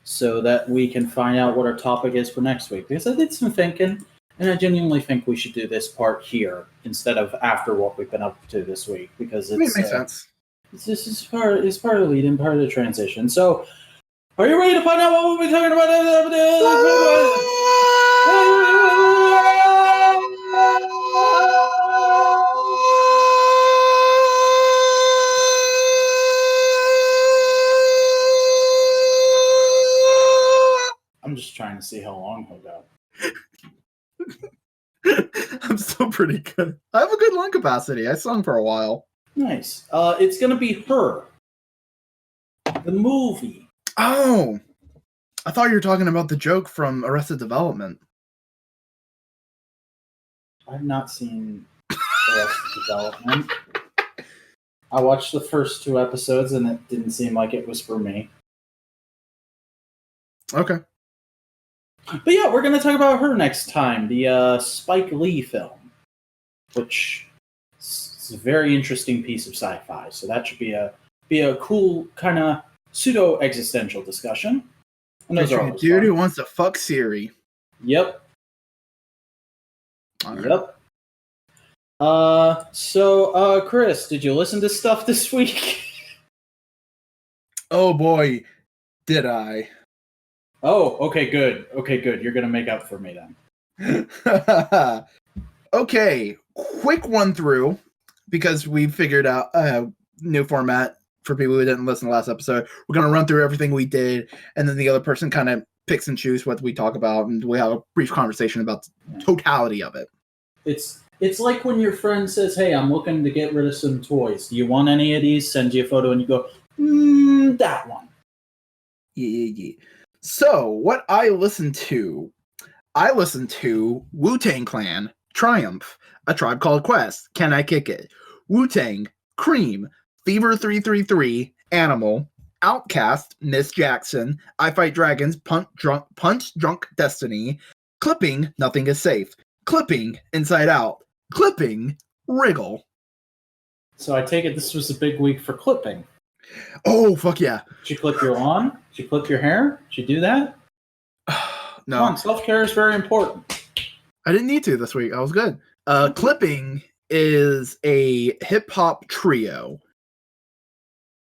so that we can find out what our topic is for next week. Because I did some thinking, and I genuinely think we should do this part here instead of after what we've been up to this week. Because it makes sense. This is part of the lead and part of the transition. So, are you ready to find out what we'll be talking about? I'm just trying to see how long he'll go. I'm still pretty good. I have a good lung capacity. I sung for a while. Nice. It's going to be Her. The movie. Oh. I thought you were talking about the joke from Arrested Development. I've not seen Arrested Development. I watched the first 2 episodes and it didn't seem like it was for me. Okay. But yeah, we're going to talk about Her next time. The Spike Lee film. Which is a very interesting piece of sci-fi. So that should be a cool kind of pseudo-existential discussion. And those are dude who wants to fuck Siri. Yep. Right. Yep. So, Chris, did you listen to stuff this week? Oh boy, did I. Oh, okay, good. You're going to make up for me then. Okay, quick run through, because we figured out a new format for people who didn't listen to the last episode. We're going to run through everything we did, and then the other person kind of picks and chooses what we talk about, and we have a brief conversation about the totality of it. It's like when your friend says, hey, I'm looking to get rid of some toys. Do you want any of these? Sends you a photo, and you go, that one. Yeah. So, what I listened to Wu-Tang Clan, Triumph, A Tribe Called Quest, Can I Kick It, Wu-Tang, Cream, Fever 333, Animal, Outcast, Miss Jackson, I Fight Dragons, Punch Drunk Destiny, Clipping, Nothing Is Safe, Clipping, Inside Out, Clipping, Wriggle. So I take it this was a big week for clipping. Oh, fuck yeah. Did you clip your lawn? Did you clip your hair? Did you do that? No. Come on, self-care is very important. I didn't need to this week. I was good. Clipping is a hip-hop trio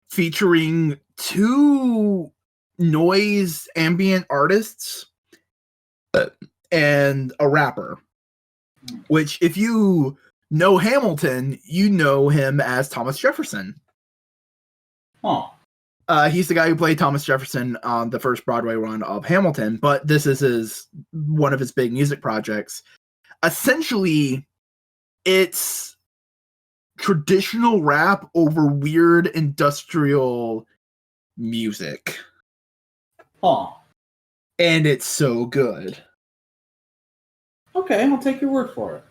featuring 2 noise ambient artists and a rapper, which if you know Hamilton, you know him as Thomas Jefferson. Oh. He's the guy who played Thomas Jefferson on the first Broadway run of Hamilton, but this is one of his big music projects. Essentially, it's traditional rap over weird industrial music. Oh. And it's so good. Okay, I'll take your word for it.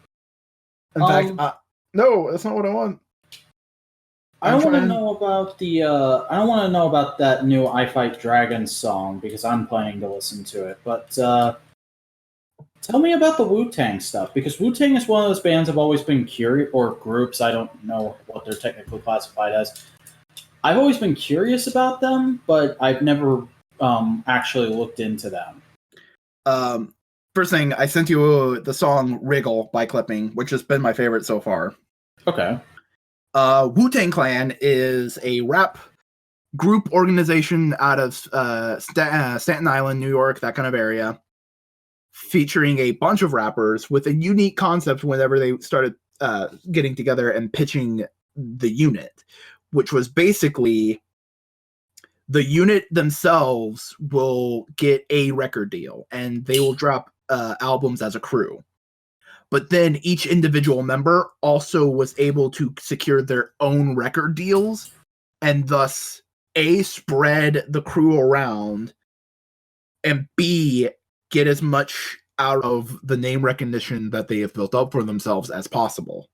In fact, no, that's not what I want. I don't want to know about I don't want to know about that new I Fight Dragons song because I'm planning to listen to it. But tell me about the Wu-Tang stuff, because Wu-Tang is one of those bands I've always been curious, or groups. I don't know what they're technically classified as. I've always been curious about them, but I've never actually looked into them. First thing, I sent you the song "Wriggle" by Clipping, which has been my favorite so far. Okay. Wu-Tang Clan is a rap group organization out of Staten Island, New York, that kind of area, featuring a bunch of rappers with a unique concept whenever they started getting together and pitching the unit, which was basically the unit themselves will get a record deal, and they will drop albums as a crew. But then each individual member also was able to secure their own record deals, and thus A, spread the crew around, and B, get as much out of the name recognition that they have built up for themselves as possible.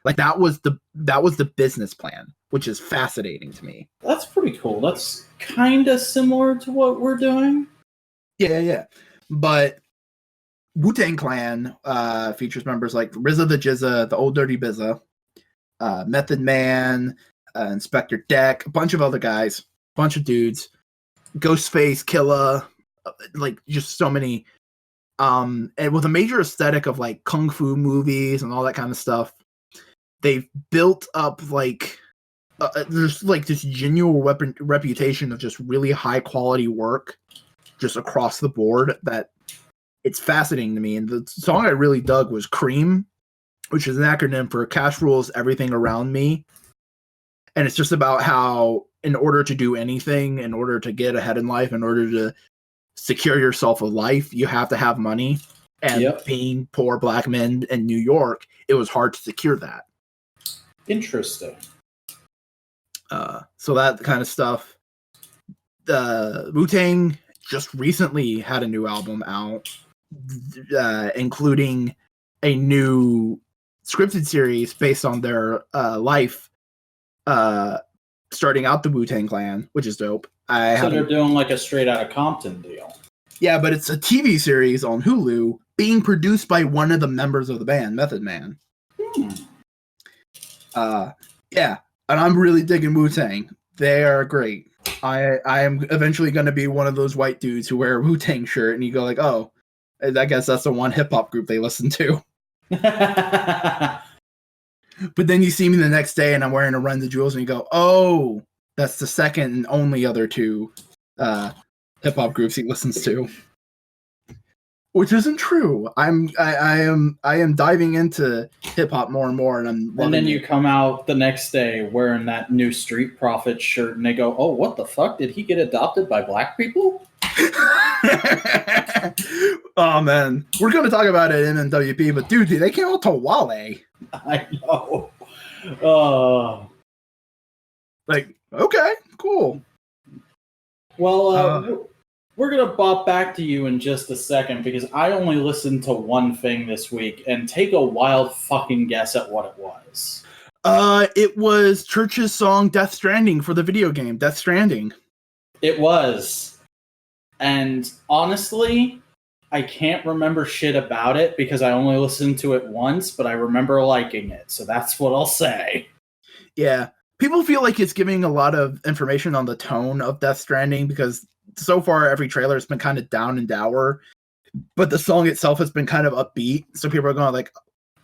Like that was the business plan, which is fascinating to me. That's pretty cool. That's kind of similar to what we're doing. Yeah. But Wu-Tang Clan features members like RZA the Jizza, the Old Dirty Bizza, Method Man, Inspector Deck, a bunch of other guys, bunch of dudes, Ghostface, Killa, like just so many. And with a major aesthetic of like kung fu movies and all that kind of stuff, they've built up like there's like this genuine reputation of just really high quality work just across the board that it's fascinating to me. And the song I really dug was Cream, which is an acronym for Cash Rules Everything Around Me. And it's just about how in order to do anything, in order to get ahead in life, in order to secure yourself a life, you have to have money. And being poor black men in New York, it was hard to secure that. Interesting. So that kind of stuff. Wu-Tang just recently had a new album out, including a new scripted series based on their life, starting out the Wu-Tang Clan, which is dope. So they're doing like a Straight Outta Compton deal. Yeah, but it's a TV series on Hulu being produced by one of the members of the band, Method Man. Yeah, and I'm really digging Wu-Tang. They are great. I am eventually going to be one of those white dudes who wear a Wu-Tang shirt, and you go like, oh, I guess that's the one hip-hop group they listen to. But then you see me the next day, and I'm wearing a Run the Jewels, and you go, oh, that's the second and only other two hip-hop groups he listens to. Which isn't true. I am diving into hip hop more and more, and then you come out the next day wearing that new Street Profits shirt, and they go, "Oh, what the fuck? Did he get adopted by black people?" Oh man, we're gonna talk about it in MWP, but dude, they came out to Wale. I know. Like, okay, cool. Well, we're going to bop back to you in just a second because I only listened to one thing this week, and take a wild fucking guess at what it was. It was Church's song Death Stranding for the video game, Death Stranding. It was. And honestly, I can't remember shit about it because I only listened to it once, but I remember liking it. So that's what I'll say. Yeah. People feel like it's giving a lot of information on the tone of Death Stranding because so far every trailer has been kind of down and dour, but the song itself has been kind of upbeat. So people are going like,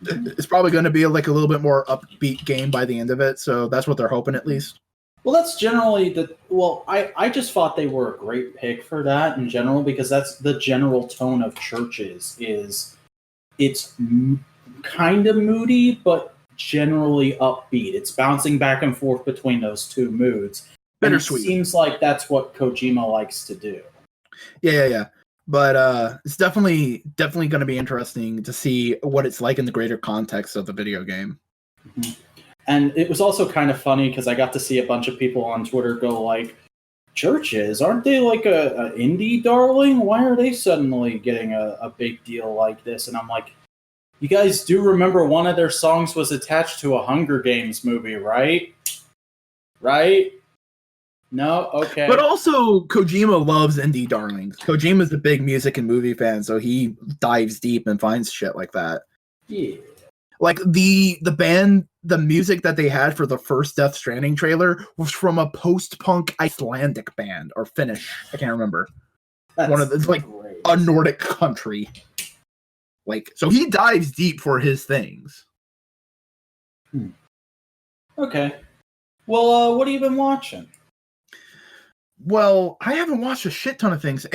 it's probably going to be like a little bit more upbeat game by the end of it. So that's what they're hoping at least. Well, that's generally I just thought they were a great pick for that in general, because that's the general tone of Churches is it's kind of moody, but generally upbeat. It's bouncing back and forth between those two moods. Bittersweet. It seems like that's what Kojima likes to do. Yeah. But it's definitely going to be interesting to see what it's like in the greater context of the video game. Mm-hmm. And it was also kind of funny because I got to see a bunch of people on Twitter go like, Churches, aren't they like a indie darling? Why are they suddenly getting a big deal like this? And I'm like, you guys do remember one of their songs was attached to a Hunger Games movie, right? Right? No? Okay. But also, Kojima loves indie darlings. Kojima's a big music and movie fan, so he dives deep and finds shit like that. Yeah. Like, the band, the music that they had for the first Death Stranding trailer was from a post-punk Icelandic band, or Finnish, I can't remember. That's one of the, like, great. A Nordic country. Like, so he dives deep for his things. Okay. Well, what have you been watching? Well, I haven't watched a shit ton of things.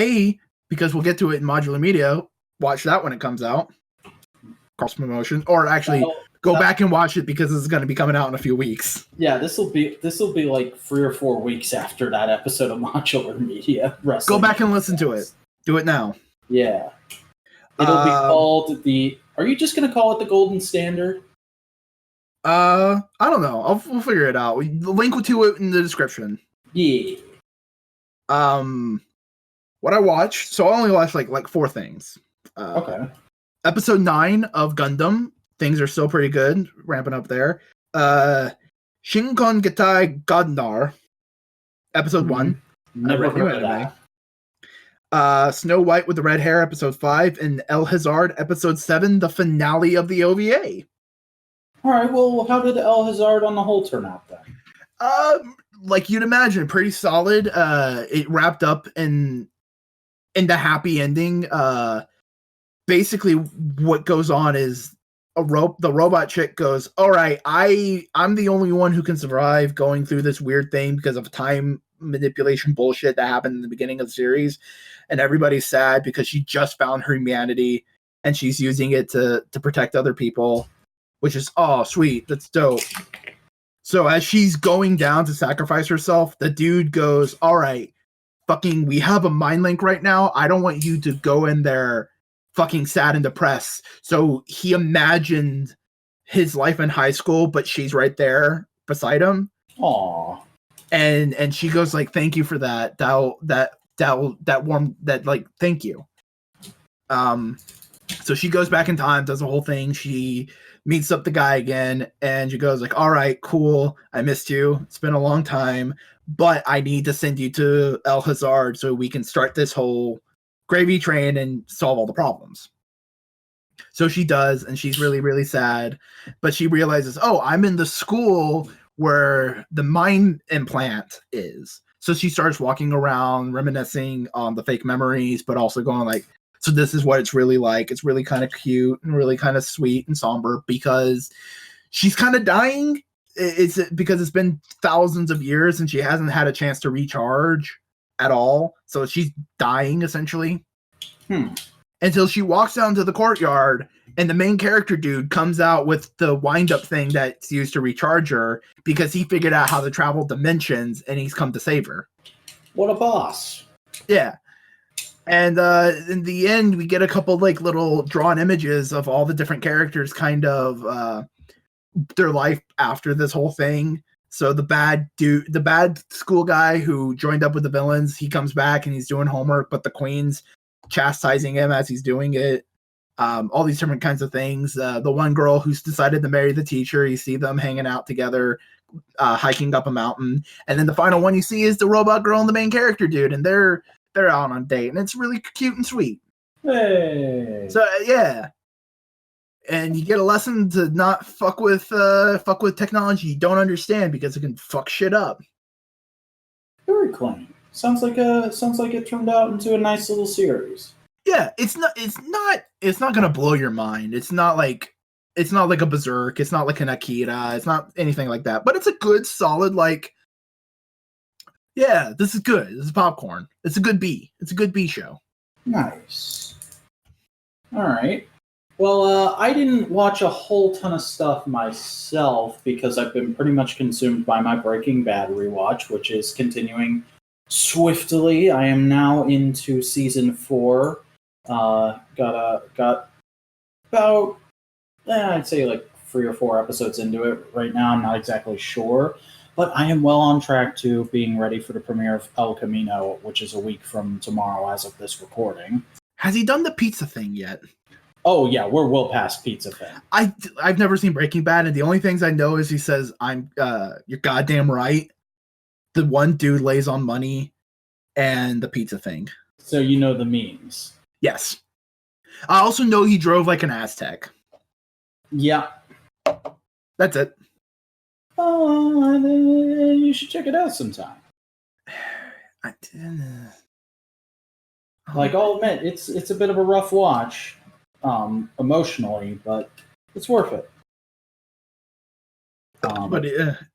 Because we'll get to it in Modular Media. Watch that when it comes out. Cross promotion. Or actually, Go back and watch it because it's going to be coming out in a few weeks. Yeah, this will be like 3 or 4 weeks after that episode of Modular Media Wrestling. Go back and listen to it. Do it now. Yeah. It'll be called Are you just going to call it the Golden Standard? I don't know. We'll figure it out. The link to it in the description. Yeah. What I watched. So I only watched like 4 things. Okay. Episode 9 of Gundam. Things are still pretty good. Ramping up there. Shinkon Getai Godnar. Episode 1. Never heard of that. Snow White with the Red Hair, episode 5, and El Hazard, episode 7, the finale of the OVA. All right, well, how did El Hazard on the whole turn out then? Like you'd imagine, pretty solid. It wrapped up in the happy ending. Basically, what goes on is the robot chick goes, all right, I'm the only one who can survive going through this weird thing because of time manipulation bullshit that happened in the beginning of the series, and everybody's sad because she just found her humanity and she's using it to protect other people, which is sweet, that's dope. So as she's going down to sacrifice herself, the dude goes, all right, fucking, we have a mind link right now, I don't want you to go in there fucking sad and depressed. So he imagined his life in high school, but she's right there beside him. Aww. And she goes like, thank you for that. Thank you. So she goes back in time, does the whole thing. She meets up the guy again, and she goes like, all right, cool. I missed you. It's been a long time, but I need to send you to El Hazard so we can start this whole gravy train and solve all the problems. So she does, and she's really, really sad, but she realizes, I'm in the school where the mind implant is. So she starts walking around, reminiscing on the fake memories, but also going like, so this is what it's really like. It's really kind of cute and really kind of sweet and somber because she's kind of dying. It's because it's been thousands of years and she hasn't had a chance to recharge at all. So she's dying essentially. Until she walks down to the courtyard and the main character dude comes out with the wind-up thing that's used to recharge her because he figured out how to travel dimensions and he's come to save her. What a boss. Yeah. And in the end, we get a couple like little drawn images of all the different characters kind of their life after this whole thing. So the bad school guy who joined up with the villains, he comes back and he's doing homework, but the queen's chastising him as he's doing it. All these different kinds of things. The one girl who's decided to marry the teacher, you see them hanging out together, hiking up a mountain. And then the final one you see is the robot girl and the main character dude, and they're out on a date, and it's really cute and sweet. Hey. So yeah. And you get a lesson to not fuck with technology you don't understand because it can fuck shit up. Very clean. Sounds like it turned out into a nice little series. Yeah, it's not gonna blow your mind. It's not like a Berserk, it's not like an Akira, it's not anything like that. But it's a good, solid, like, yeah, this is good. This is popcorn. It's a good B. It's a good B show. Nice. All right. Well, I didn't watch a whole ton of stuff myself because I've been pretty much consumed by my Breaking Bad rewatch, which is continuing swiftly. I am now into season 4. Got about, I'd say like 3 or 4 episodes into it right now. I'm not exactly sure, but I am well on track to being ready for the premiere of El Camino, which is a week from tomorrow as of this recording. Has he done the pizza thing yet? Oh yeah, we're well past pizza thing. I've never seen Breaking Bad, and the only things I know is he says, "I'm you're goddamn right." The one dude lays on money, and the pizza thing. So you know the memes. Yes. I also know he drove like an Aztec. Yeah. That's it. Oh, you should check it out sometime. I didn't. Like, I'll admit, it's a bit of a rough watch, emotionally, but it's worth it. But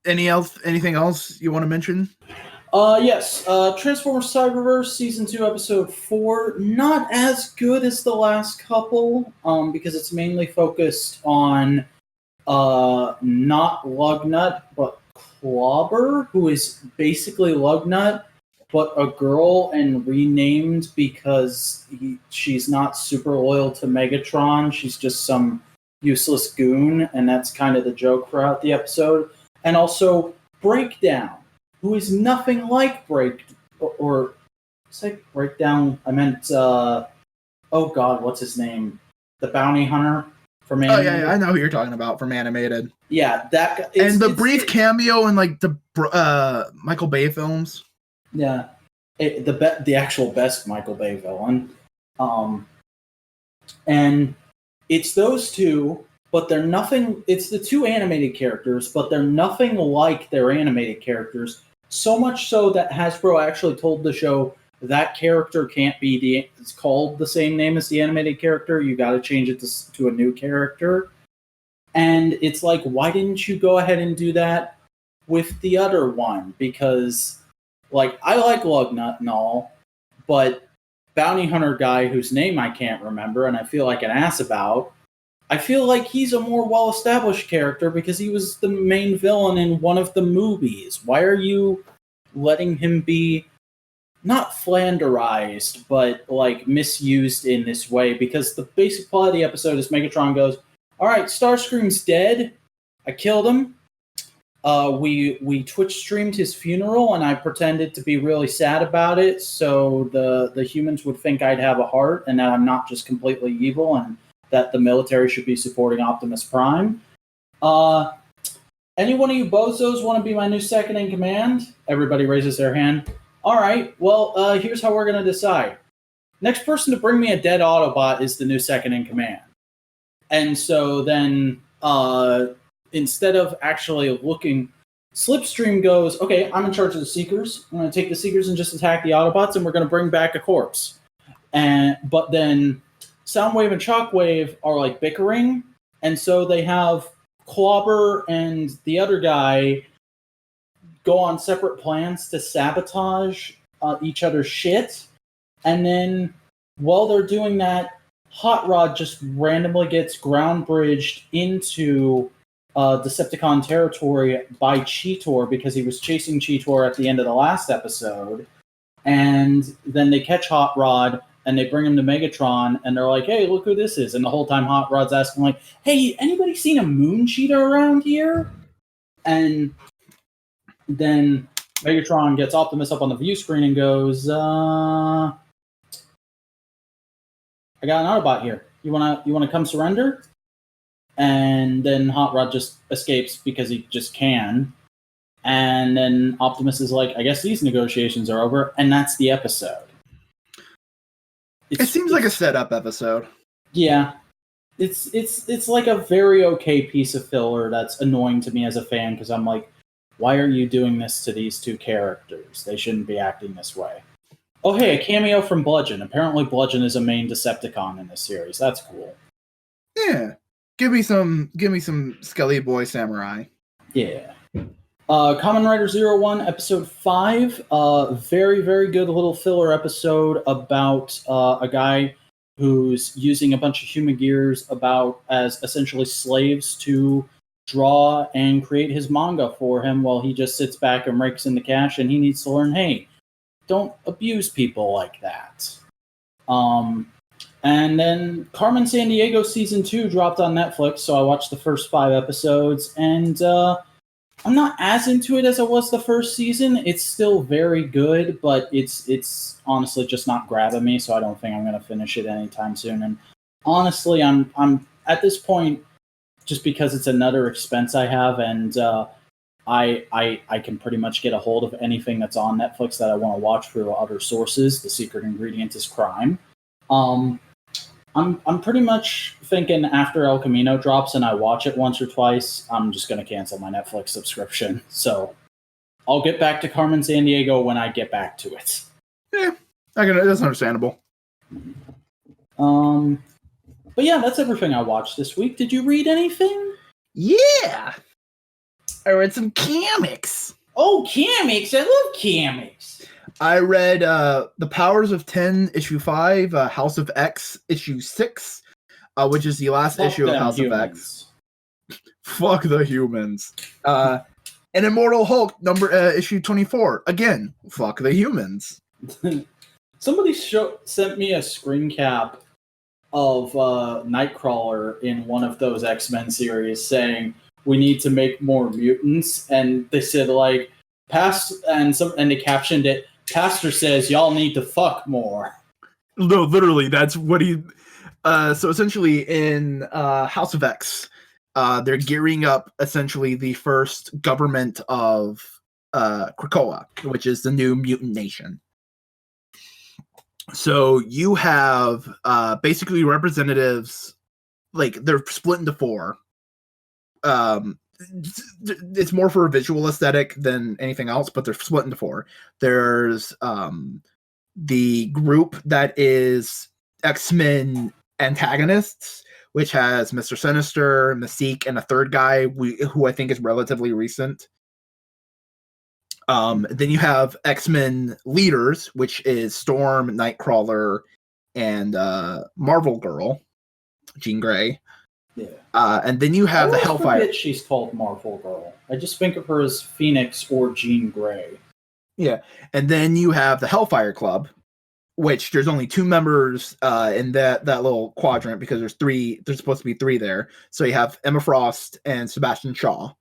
anything else you want to mention? Yes. Transformers Cyberverse Season 2, Episode 4. Not as good as the last couple, because it's mainly focused on not Lugnut, but Clobber, who is basically Lugnut, but a girl and renamed because she's not super loyal to Megatron. She's just some useless goon, and that's kind of the joke throughout the episode. And also Breakdown, who is nothing like Breakdown. I meant, oh god, what's his name? The bounty hunter from Animated. Oh, yeah, I know who you're talking about from Animated. Yeah, that guy. And the brief cameo in, like, the Michael Bay films. Yeah, the actual best Michael Bay villain. And it's those two, but they're nothing. It's the two animated characters, but they're nothing like their animated characters. So much so that Hasbro actually told the show that character can't be it's called the same name as the animated character. You got to change it to a new character. And it's like, why didn't you go ahead and do that with the other one? Because, like, I like Lugnut and all, but bounty hunter guy whose name I can't remember and I feel like an ass about, I feel like he's a more well-established character because he was the main villain in one of the movies. Why are you letting him be not flanderized, but, like, misused in this way? Because the basic plot of the episode is Megatron goes, all right, Starscream's dead. I killed him. We Twitch streamed his funeral, and I pretended to be really sad about it, so the humans would think I'd have a heart, and that I'm not just completely evil, and that the military should be supporting Optimus Prime. Any one of you bozos want to be my new second in command? Everybody raises their hand. All right, well, here's how we're going to decide. Next person to bring me a dead Autobot is the new second in command. And so then, instead of actually looking, Slipstream goes, okay, I'm in charge of the Seekers. I'm going to take the Seekers and just attack the Autobots, and we're going to bring back a corpse. But then Soundwave and Shockwave are, like, bickering, and so they have Clobber and the other guy go on separate plans to sabotage each other's shit. And then while they're doing that, Hot Rod just randomly gets ground bridged into Decepticon territory by Cheetor because he was chasing Cheetor at the end of the last episode. And then they catch Hot Rod and they bring him to Megatron and they're like, hey, look who this is. And the whole time Hot Rod's asking, like, hey, anybody seen a Moon Cheetah around here? And then Megatron gets Optimus up on the view screen and goes, I got an Autobot here. You wanna come surrender? And then Hot Rod just escapes because he just can. And then Optimus is like, I guess these negotiations are over, and that's the episode. It seems like a setup episode. Yeah. It's like a very okay piece of filler that's annoying to me as a fan because I'm like, why are you doing this to these two characters? They shouldn't be acting this way. Oh, hey, a cameo from Bludgeon. Apparently Bludgeon is a main Decepticon in this series. That's cool. Yeah. Give me some Skelly Boy Samurai. Yeah. Kamen Rider 01, episode 5. Very, very good little filler episode about a guy who's using a bunch of human gears as essentially slaves to draw and create his manga for him while he just sits back and rakes in the cash, and he needs to learn, hey, don't abuse people like that. And then Carmen Sandiego Season 2 dropped on Netflix, so I watched the first 5 episodes, and I'm not as into it as I was the first season. It's still very good, but it's honestly just not grabbing me, so I don't think I'm going to finish it anytime soon. And honestly, I'm at this point, just because it's another expense I have, and I can pretty much get a hold of anything that's on Netflix that I want to watch through other sources. The secret ingredient is crime. I'm pretty much thinking after El Camino drops and I watch it once or twice, I'm just going to cancel my Netflix subscription. So I'll get back to Carmen Sandiego when I get back to it. Yeah, that's understandable. But yeah, that's everything I watched this week. Did you read anything? Yeah! I read some comics. Oh, comics! I love comics! I read The Powers of 10, issue 5, House of X, issue 6, which is the last issue of House of X. Fuck the humans. And Immortal Hulk issue 24. Again, fuck the humans. Somebody sent me a screen cap of Nightcrawler in one of those X-Men series saying we need to make more mutants, and they said like and they captioned it, Pastor says y'all need to fuck more. No, literally, that's what he so essentially in House of X, they're gearing up essentially the first government of Krakoa, which is the new mutant nation. So you have basically representatives, like they're split into four. It's more for a visual aesthetic than anything else, but they're split into four. There's the group that is X-Men antagonists, which has Mr. Sinister, Mystique, and a third guy who I think is relatively recent. Then you have X-Men leaders, which is Storm, Nightcrawler, and Marvel Girl, Jean Grey. Yeah. And then you have the Hellfire. Forget she's called Marvel Girl. I just think of her as Phoenix or Jean Grey. Yeah. And then you have the Hellfire Club, which there's only 2 members in that little quadrant because there's supposed to be 3 there. So you have Emma Frost and Sebastian Shaw.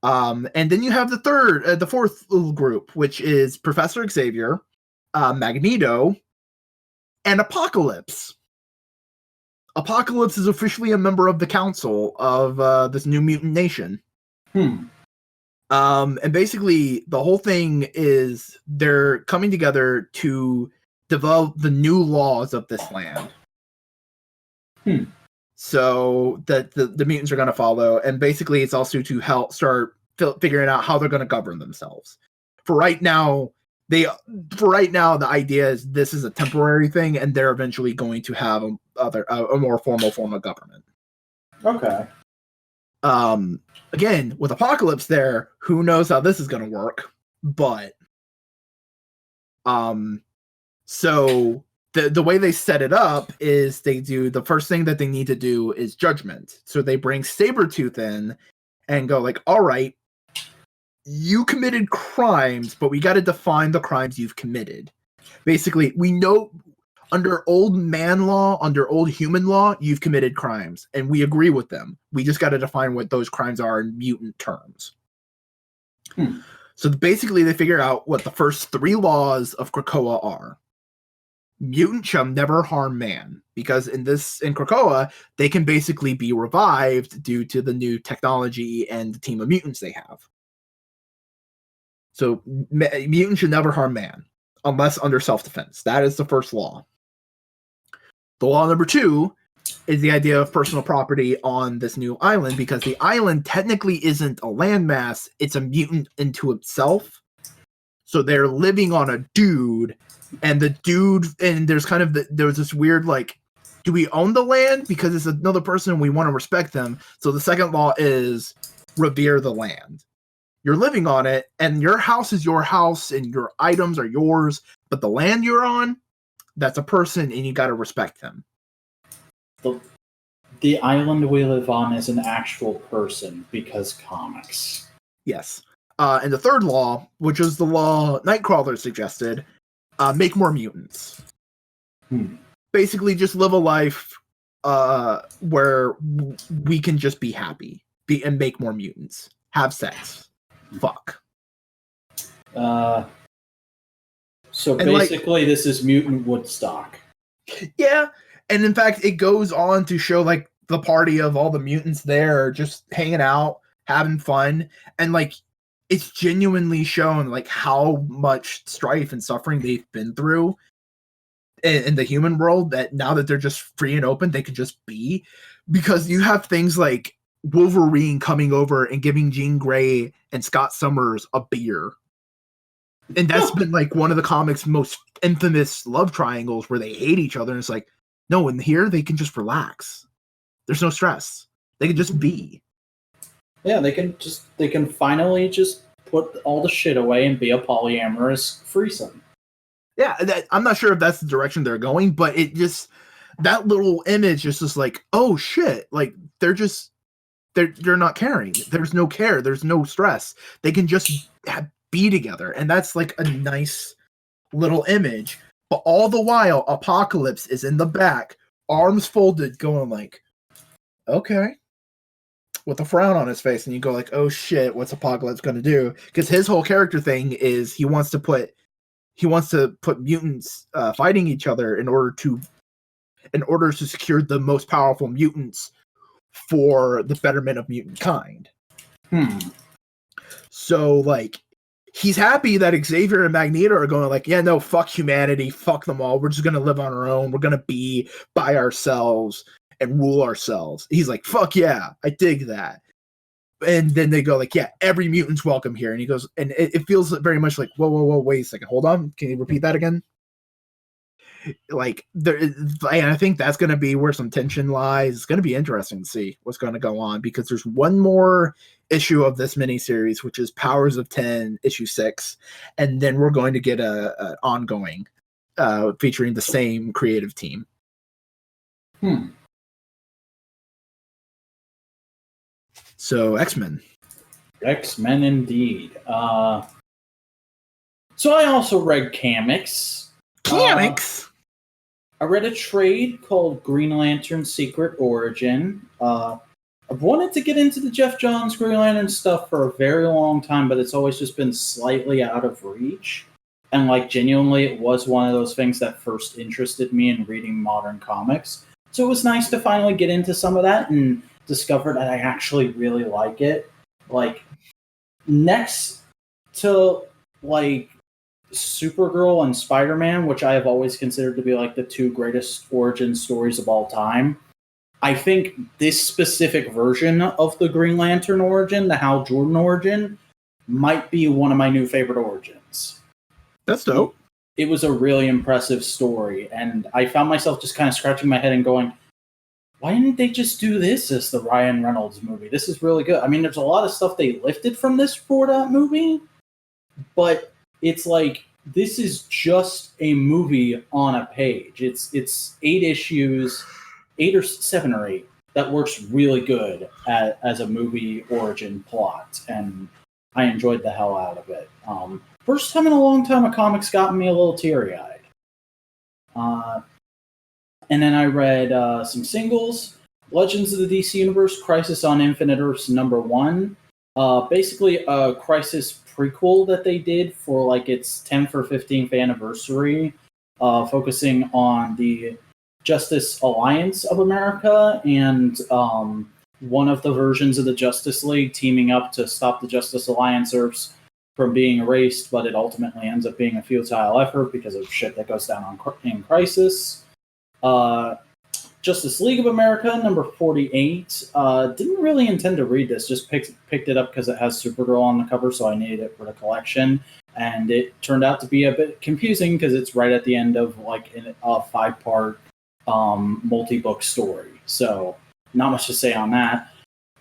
And then you have the fourth little group, which is Professor Xavier, Magneto, and Apocalypse. Apocalypse is officially a member of the council of this new mutant nation. And basically, the whole thing is they're coming together to develop the new laws of this land. So that the mutants are going to follow, and basically it's also to help start figuring out how they're going to govern themselves. For right now, the idea is this is a temporary thing, and they're eventually going to have a more formal form of government. Okay. Again, with Apocalypse there, who knows how this is going to work? But so the way they set it up is they do the first thing that they need to do is judgment. So they bring Sabretooth in and go like, all right, you committed crimes, but we got to define the crimes you've committed. Basically, we know under old man law, under old human law, you've committed crimes, and we agree with them. We just got to define what those crimes are in mutant terms. So basically, they figure out what the first 3 laws of Krakoa are. Mutant shall never harm man, because in Krakoa, they can basically be revived due to the new technology and the team of mutants they have. So mutants should never harm man, unless under self-defense. That is the first law. The law number 2 is the idea of personal property on this new island, because the island technically isn't a landmass, it's a mutant into itself. So they're living on a dude, and there's kind of there's this weird like, do we own the land because it's another person and we want to respect them? So the second law is revere the land. You're living on it, and your house is your house, and your items are yours, but the land you're on, that's a person, and you got to respect them. The island we live on is an actual person because comics. Yes. And the third law, which is the law Nightcrawler suggested, make more mutants. Basically, just live a life where we can just be happy and make more mutants. Have sex. Fuck. So basically, this is mutant Woodstock. Yeah, and in fact, it goes on to show like the party of all the mutants there, just hanging out, having fun, and like it's genuinely shown like how much strife and suffering they've been through in the human world. That now that they're just free and open, they can just be, because you have things like Wolverine coming over and giving Jean Grey and Scott Summers a beer. And that's been like one of the comics' most infamous love triangles where they hate each other. And it's like, no, in here they can just relax. There's no stress. They can just be. Yeah, they can finally just put all the shit away and be a polyamorous threesome. Yeah, I'm not sure if that's the direction they're going, but it just, that little image is just like, oh shit, like they're just they're not caring. There's no care. There's no stress. They can just be together, and that's like a nice little image. But all the while, Apocalypse is in the back, arms folded, going like, okay, with a frown on his face, and you go like, oh shit, what's Apocalypse going to do? Because his whole character thing is he wants to put mutants fighting each other in order to secure the most powerful mutants for the betterment of mutant kind. So like, he's happy that Xavier and Magneto are going like, yeah, no, fuck humanity, fuck them all. We're just gonna live on our own. We're gonna be by ourselves and rule ourselves. He's like, fuck yeah, I dig that. And then they go like, yeah, every mutant's welcome here. And he goes, and it feels very much like, whoa, wait a second, hold on, can you repeat that again? Like, and I think that's going to be where some tension lies. It's going to be interesting to see what's going to go on, because there's one more issue of this miniseries, which is Powers of 10, issue 6, and then we're going to get a ongoing featuring the same creative team. So X-Men indeed. So I also read comics. I read a trade called Green Lantern Secret Origin. I've wanted to get into the Jeff Johns Green Lantern stuff for a very long time, but it's always just been slightly out of reach. And like, genuinely, it was one of those things that first interested me in reading modern comics. So it was nice to finally get into some of that and discover that I actually really like it. Like, next to like Supergirl and Spider-Man, which I have always considered to be like the two greatest origin stories of all time, I think this specific version of the Green Lantern origin, the Hal Jordan origin, might be one of my new favorite origins. That's dope. It was a really impressive story, and I found myself just kind of scratching my head and going, why didn't they just do this as the Ryan Reynolds movie? This is really good. I mean, there's a lot of stuff they lifted from this for that movie, but it's like, this is just a movie on a page. It's 8 issues, 8 or 7 or 8, that works really good as a movie origin plot, and I enjoyed the hell out of it. First time in a long time a comic's gotten me a little teary-eyed. And then I read some singles. Legends of the DC Universe, Crisis on Infinite Earths #1. Basically a Crisis prequel that they did for like its 10th or 15th anniversary, focusing on the Justice Alliance of America and one of the versions of the Justice League teaming up to stop the Justice Alliance Earths from being erased, but it ultimately ends up being a futile effort because of shit that goes down in Crisis. Justice League of America #48. Didn't really intend to read this, just picked it up because it has Supergirl on the cover, so I needed it for the collection. And it turned out to be a bit confusing because it's right at the end of like a 5-part multi-book story. So not much to say on that.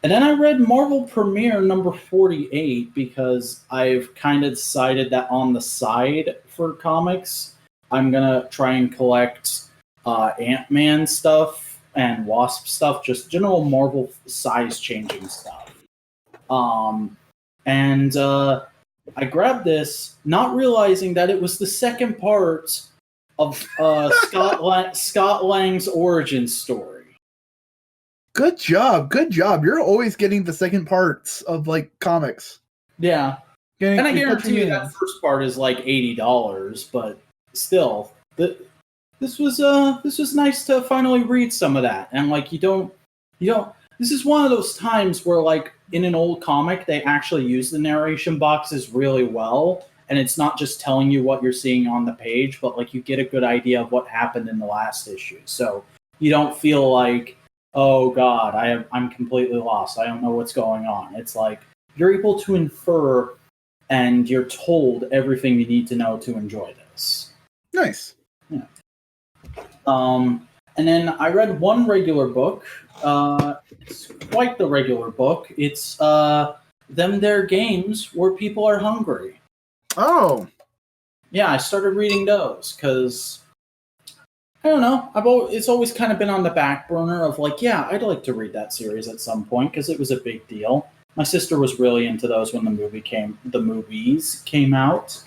And then I read Marvel Premiere #48 because I've kind of decided that on the side for comics, I'm going to try and collect Ant-Man stuff and Wasp stuff, just general Marvel size-changing stuff. And I grabbed this, not realizing that it was the second part of Scott Lang's origin story. Good job. You're always getting the second parts of like comics. Yeah. And I guarantee you that first part is like $80, but still, this was nice to finally read some of that. And like, you don't this is one of those times where like in an old comic they actually use the narration boxes really well, and it's not just telling you what you're seeing on the page, but like you get a good idea of what happened in the last issue. So you don't feel like, oh god, I'm completely lost, I don't know what's going on. It's like you're able to infer and you're told everything you need to know to enjoy this. Nice. Yeah. And then I read one regular book. It's quite the regular book. It's Them There Games Where People Are Hungry. Oh. Yeah, I started reading those because I don't know. It's always kind of been on the back burner of like, yeah, I'd like to read that series at some point because it was a big deal. My sister was really into those when the movies came out,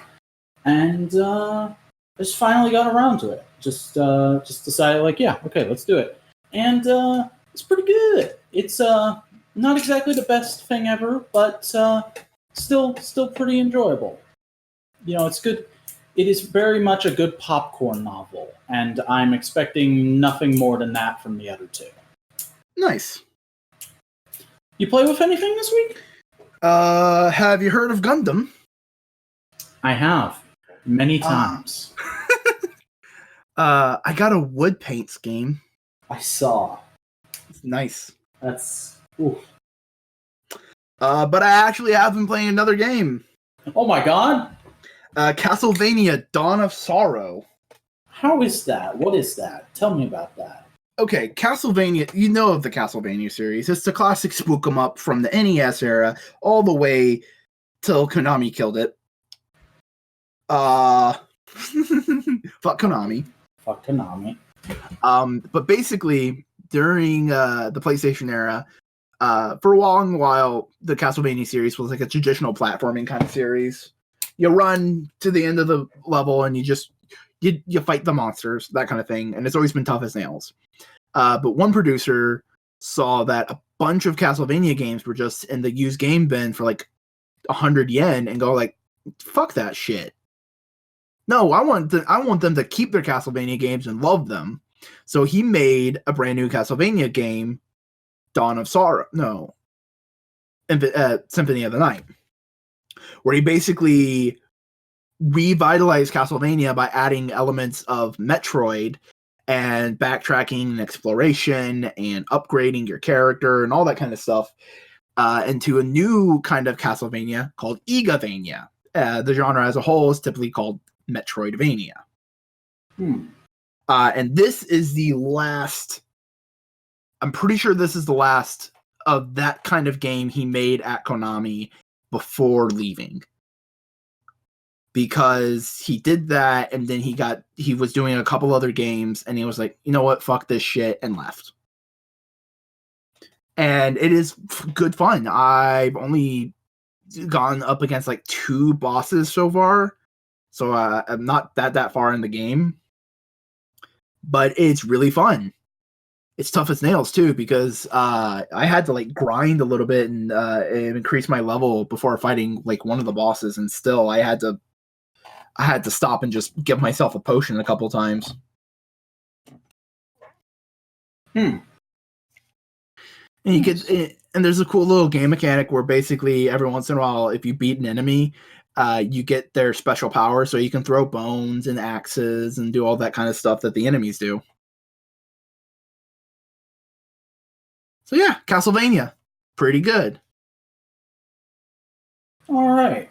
and I just finally got around to it. Just decided like, yeah, okay, let's do it, and it's pretty good. It's not exactly the best thing ever, but still pretty enjoyable. It's good. It is very much a good popcorn novel, and I'm expecting nothing more than that from the other two. Nice. You play with anything this week? Have you heard of Gundam? I have. Many times. I got a wood paints game. I saw. It's nice. That's... Oof. But I actually have been playing another game. Oh my god! Castlevania Dawn of Sorrow. How is that? What is that? Tell me about that. Okay, Castlevania, you know of the Castlevania series. It's the classic spook 'em up from the NES era all the way till Konami killed it. Fuck Konami. Fuck Konami. But basically, during the PlayStation era, for a long while, the Castlevania series was like a traditional platforming kind of series. You run to the end of the level and you fight the monsters, that kind of thing, and it's always been tough as nails. But one producer saw that a bunch of Castlevania games were just in the used game bin for like 100 yen and go like, fuck that shit. No, I want them to keep their Castlevania games and love them. So he made a brand new Castlevania game, Dawn of Sorrow. No. Symphony of the Night. Where he basically revitalized Castlevania by adding elements of Metroid and backtracking and exploration and upgrading your character and all that kind of stuff into a new kind of Castlevania called Igavania. The genre as a whole is typically called Metroidvania. And this is the last... I'm pretty sure this is the last of that kind of game he made at Konami before leaving. Because he did that, and then he was doing a couple other games, and he was like, you know what, fuck this shit, and left. And it is good fun. I've only gone up against like 2 bosses so far, so I'm not that far in the game. But it's really fun. It's tough as nails too, because I had to like grind a little bit and increase my level before fighting like one of the bosses, and still I had to stop and just give myself a potion a couple times. And there's a cool little game mechanic where basically every once in a while, if you beat an enemy, you get their special power, so you can throw bones and axes and do all that kind of stuff that the enemies do. So yeah, Castlevania, pretty good. All right.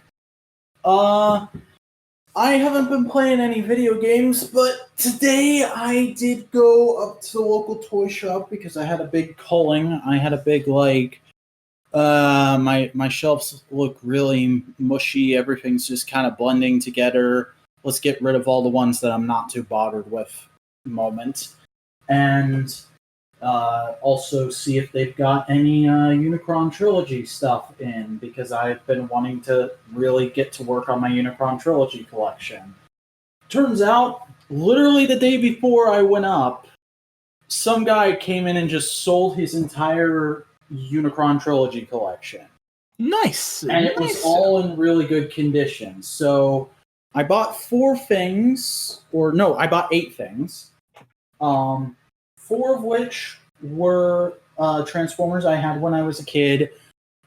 I haven't been playing any video games, but today I did go up to the local toy shop because I had a big culling. I had a big my shelves look really mushy. Everything's just kind of blending together. Let's get rid of all the ones that I'm not too bothered with moment. And also see if they've got any Unicron Trilogy stuff in, because I've been wanting to really get to work on my Unicron Trilogy collection. Turns out, literally the day before I went up, some guy came in and just sold his entire Unicron Trilogy collection. Nice. And it was all in really good condition. So I bought 4 things, I bought 8 things. 4 of which were Transformers I had when I was a kid,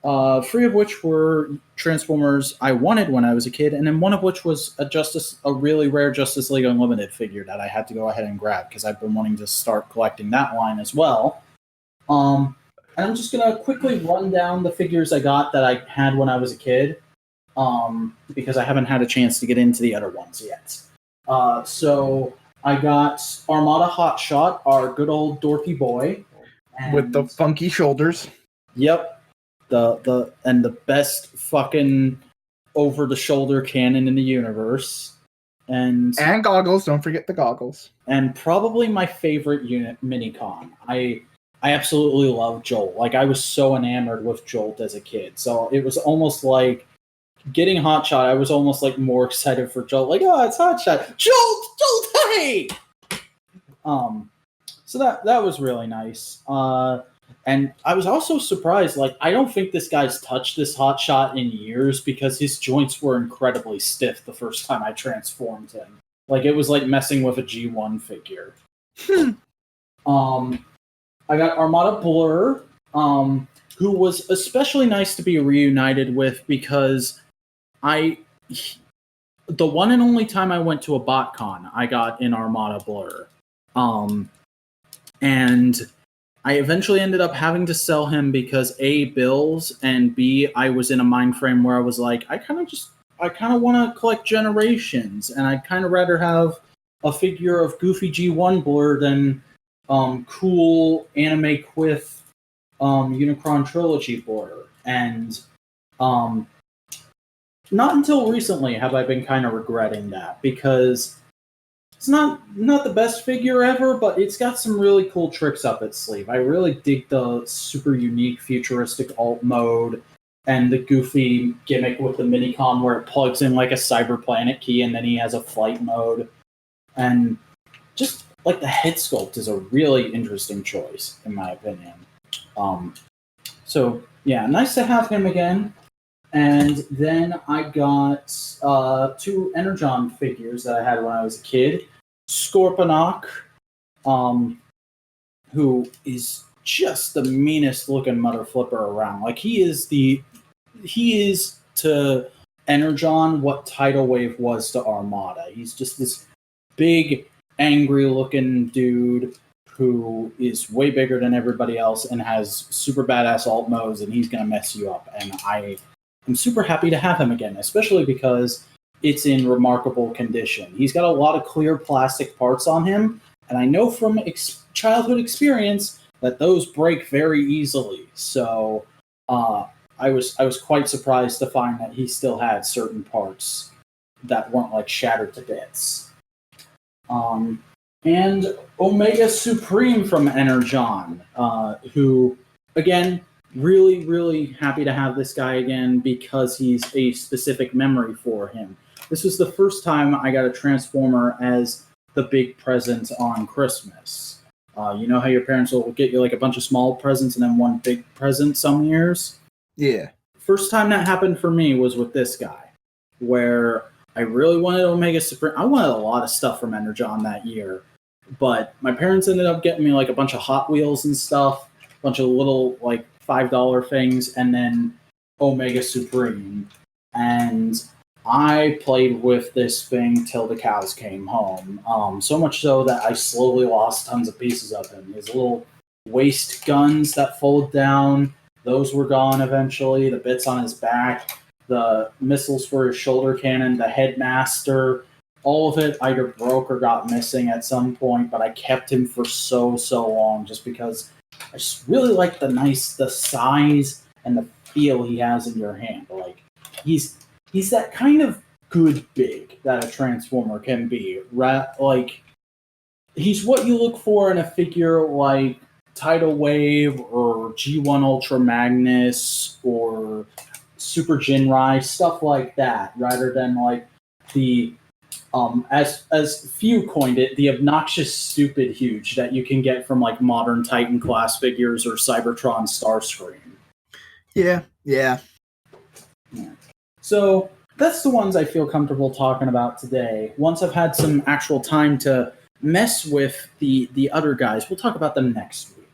3 of which were Transformers I wanted when I was a kid, and then 1 of which was a really rare Justice League Unlimited figure that I had to go ahead and grab because I've been wanting to start collecting that line as well. And I'm just going to quickly run down the figures I got that I had when I was a kid, because I haven't had a chance to get into the other ones yet. So I got Armada Hotshot, our good old dorky boy. With the funky shoulders. Yep. The best fucking over-the-shoulder cannon in the universe. And goggles. Don't forget the goggles. And probably my favorite unit, Minicon. I absolutely love Jolt. Like, I was so enamored with Jolt as a kid. So it was almost like getting Hotshot. I was almost like more excited for Jolt. Like, oh, it's Hotshot. Jolt, hey! So that was really nice. And I was also surprised, like, I don't think this guy's touched this Hotshot in years because his joints were incredibly stiff the first time I transformed him. Like, it was like messing with a G1 figure. I got Armada Blur, who was especially nice to be reunited with because the one and only time I went to a BotCon, I got in Armada Blur. And I eventually ended up having to sell him because A, bills, and B, I was in a mind frame where I was like, I kind of want to collect Generations, and I'd kind of rather have a figure of Goofy G1 Blur than cool anime quiff Unicron Trilogy Blur. And not until recently have I been kind of regretting that, because it's not the best figure ever, but it's got some really cool tricks up its sleeve. I really dig the super unique futuristic alt mode and the goofy gimmick with the Minicon where it plugs in like a Cyber Planet key and then he has a flight mode. And just like the head sculpt is a really interesting choice, in my opinion. So yeah, nice to have him again. And then I got 2 Energon figures that I had when I was a kid. Scorponok, who is just the meanest looking mother flipper around. Like, he is to Energon what Tidal Wave was to Armada. He's just this big, angry looking dude who is way bigger than everybody else and has super badass alt modes, and he's gonna mess you up. And I'm super happy to have him again, especially because it's in remarkable condition. He's got a lot of clear plastic parts on him, and I know from childhood experience that those break very easily. So I was quite surprised to find that he still had certain parts that weren't like shattered to bits. And Omega Supreme from Energon, who, again, really, really happy to have this guy again because he's a specific memory for him. This was the first time I got a Transformer as the big present on Christmas. You know how your parents will get you like a bunch of small presents and then one big present some years? Yeah. First time that happened for me was with this guy, where I really wanted Omega Supreme. I wanted a lot of stuff from Energon that year, but my parents ended up getting me like a bunch of Hot Wheels and stuff, a bunch of little like $5 things, and then Omega Supreme. And I played with this thing till the cows came home. So much so that I slowly lost tons of pieces of him. His little waist guns that fold down, those were gone eventually. The bits on his back, the missiles for his shoulder cannon, the headmaster, all of it either broke or got missing at some point, but I kept him for so long just because I just really like the size and the feel he has in your hand. Like, he's that kind of good big that a Transformer can be. Like, he's what you look for in a figure like Tidal Wave or G1 Ultra Magnus or Super Jinrai, stuff like that, rather than like the as few coined it, the obnoxious stupid huge that you can get from like modern Titan class figures or Cybertron Starscream. Yeah. So that's the ones I feel comfortable talking about today. Once I've had some actual time to mess with the other guys, we'll talk about them next week.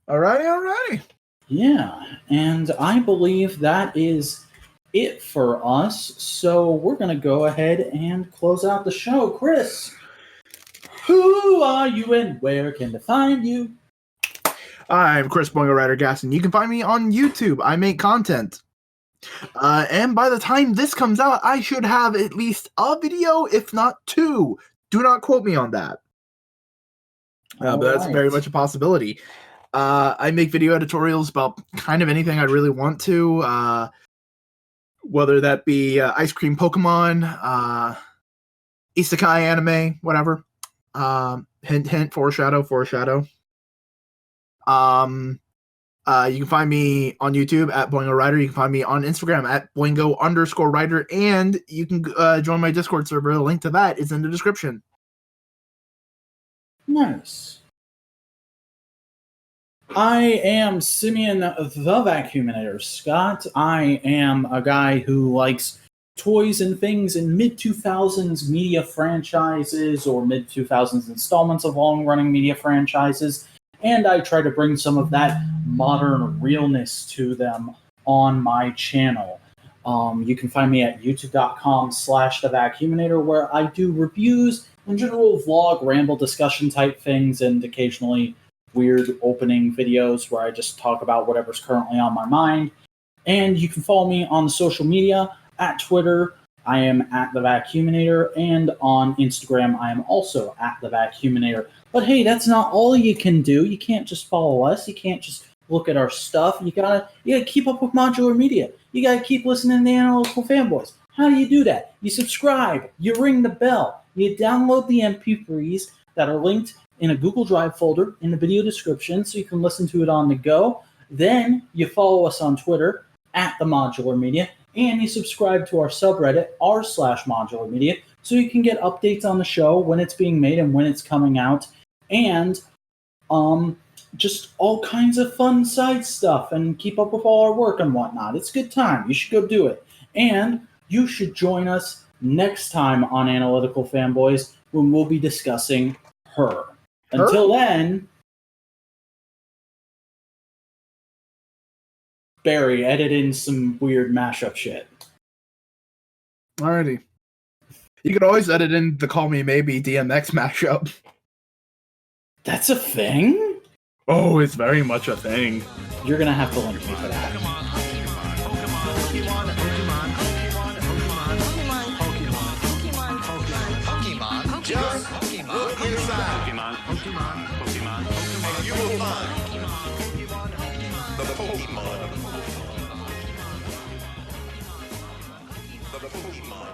Alrighty. Yeah, and I believe that is it for us. So we're going to go ahead and close out the show. Chris, who are you and where can they find you? I'm Chris Boingo Rider Gaston. You can find me on YouTube. I make content. And by the time this comes out, I should have at least a video, if not 2. Do not quote me on that. But that's very much a possibility. I make video editorials about kind of anything I really want to. whether that be Ice Cream Pokemon, Isekai anime, whatever. Hint, hint, foreshadow. You can find me on YouTube at Boingo Writer. You can find me on Instagram at Boingo_Writer, and you can join my Discord server. The link to that is in the description. Nice. I am Simeon the Vacuuminator Scott. I am a guy who likes toys and things in mid-2000s media franchises or mid-2000s installments of long-running media franchises, and I try to bring some of that modern realness to them on my channel. You can find me at youtube.com/thevacuuminator, where I do reviews and general vlog, ramble, discussion type things, and occasionally weird opening videos where I just talk about whatever's currently on my mind. And you can follow me on social media. At Twitter, I am at The Vacuuminator, and on Instagram, I am also at The Vacuuminator. But hey, that's not all you can do. You can't just follow us. You can't just look at our stuff. You gotta keep up with Modular Media. You gotta keep listening to the Analytical Fanboys. How do you do that? You subscribe. You ring the bell. You download the MP3s that are linked in a Google Drive folder in the video description so you can listen to it on the go. Then you follow us on Twitter at The Modular Media, and you subscribe to our subreddit, r/Modular Media, so you can get updates on the show, when it's being made and when it's coming out, and just all kinds of fun side stuff, and keep up with all our work and whatnot. It's a good time. You should go do it. And you should join us next time on Analytical Fanboys, when we'll be discussing Her. Until then, Barry, edit in some weird mashup shit. Alrighty. You could always edit in the Call Me Maybe DMX mashup. That's a thing? Oh, it's very much a thing. You're gonna have to link me for that. And you will find the Pokemon. The Pokemon.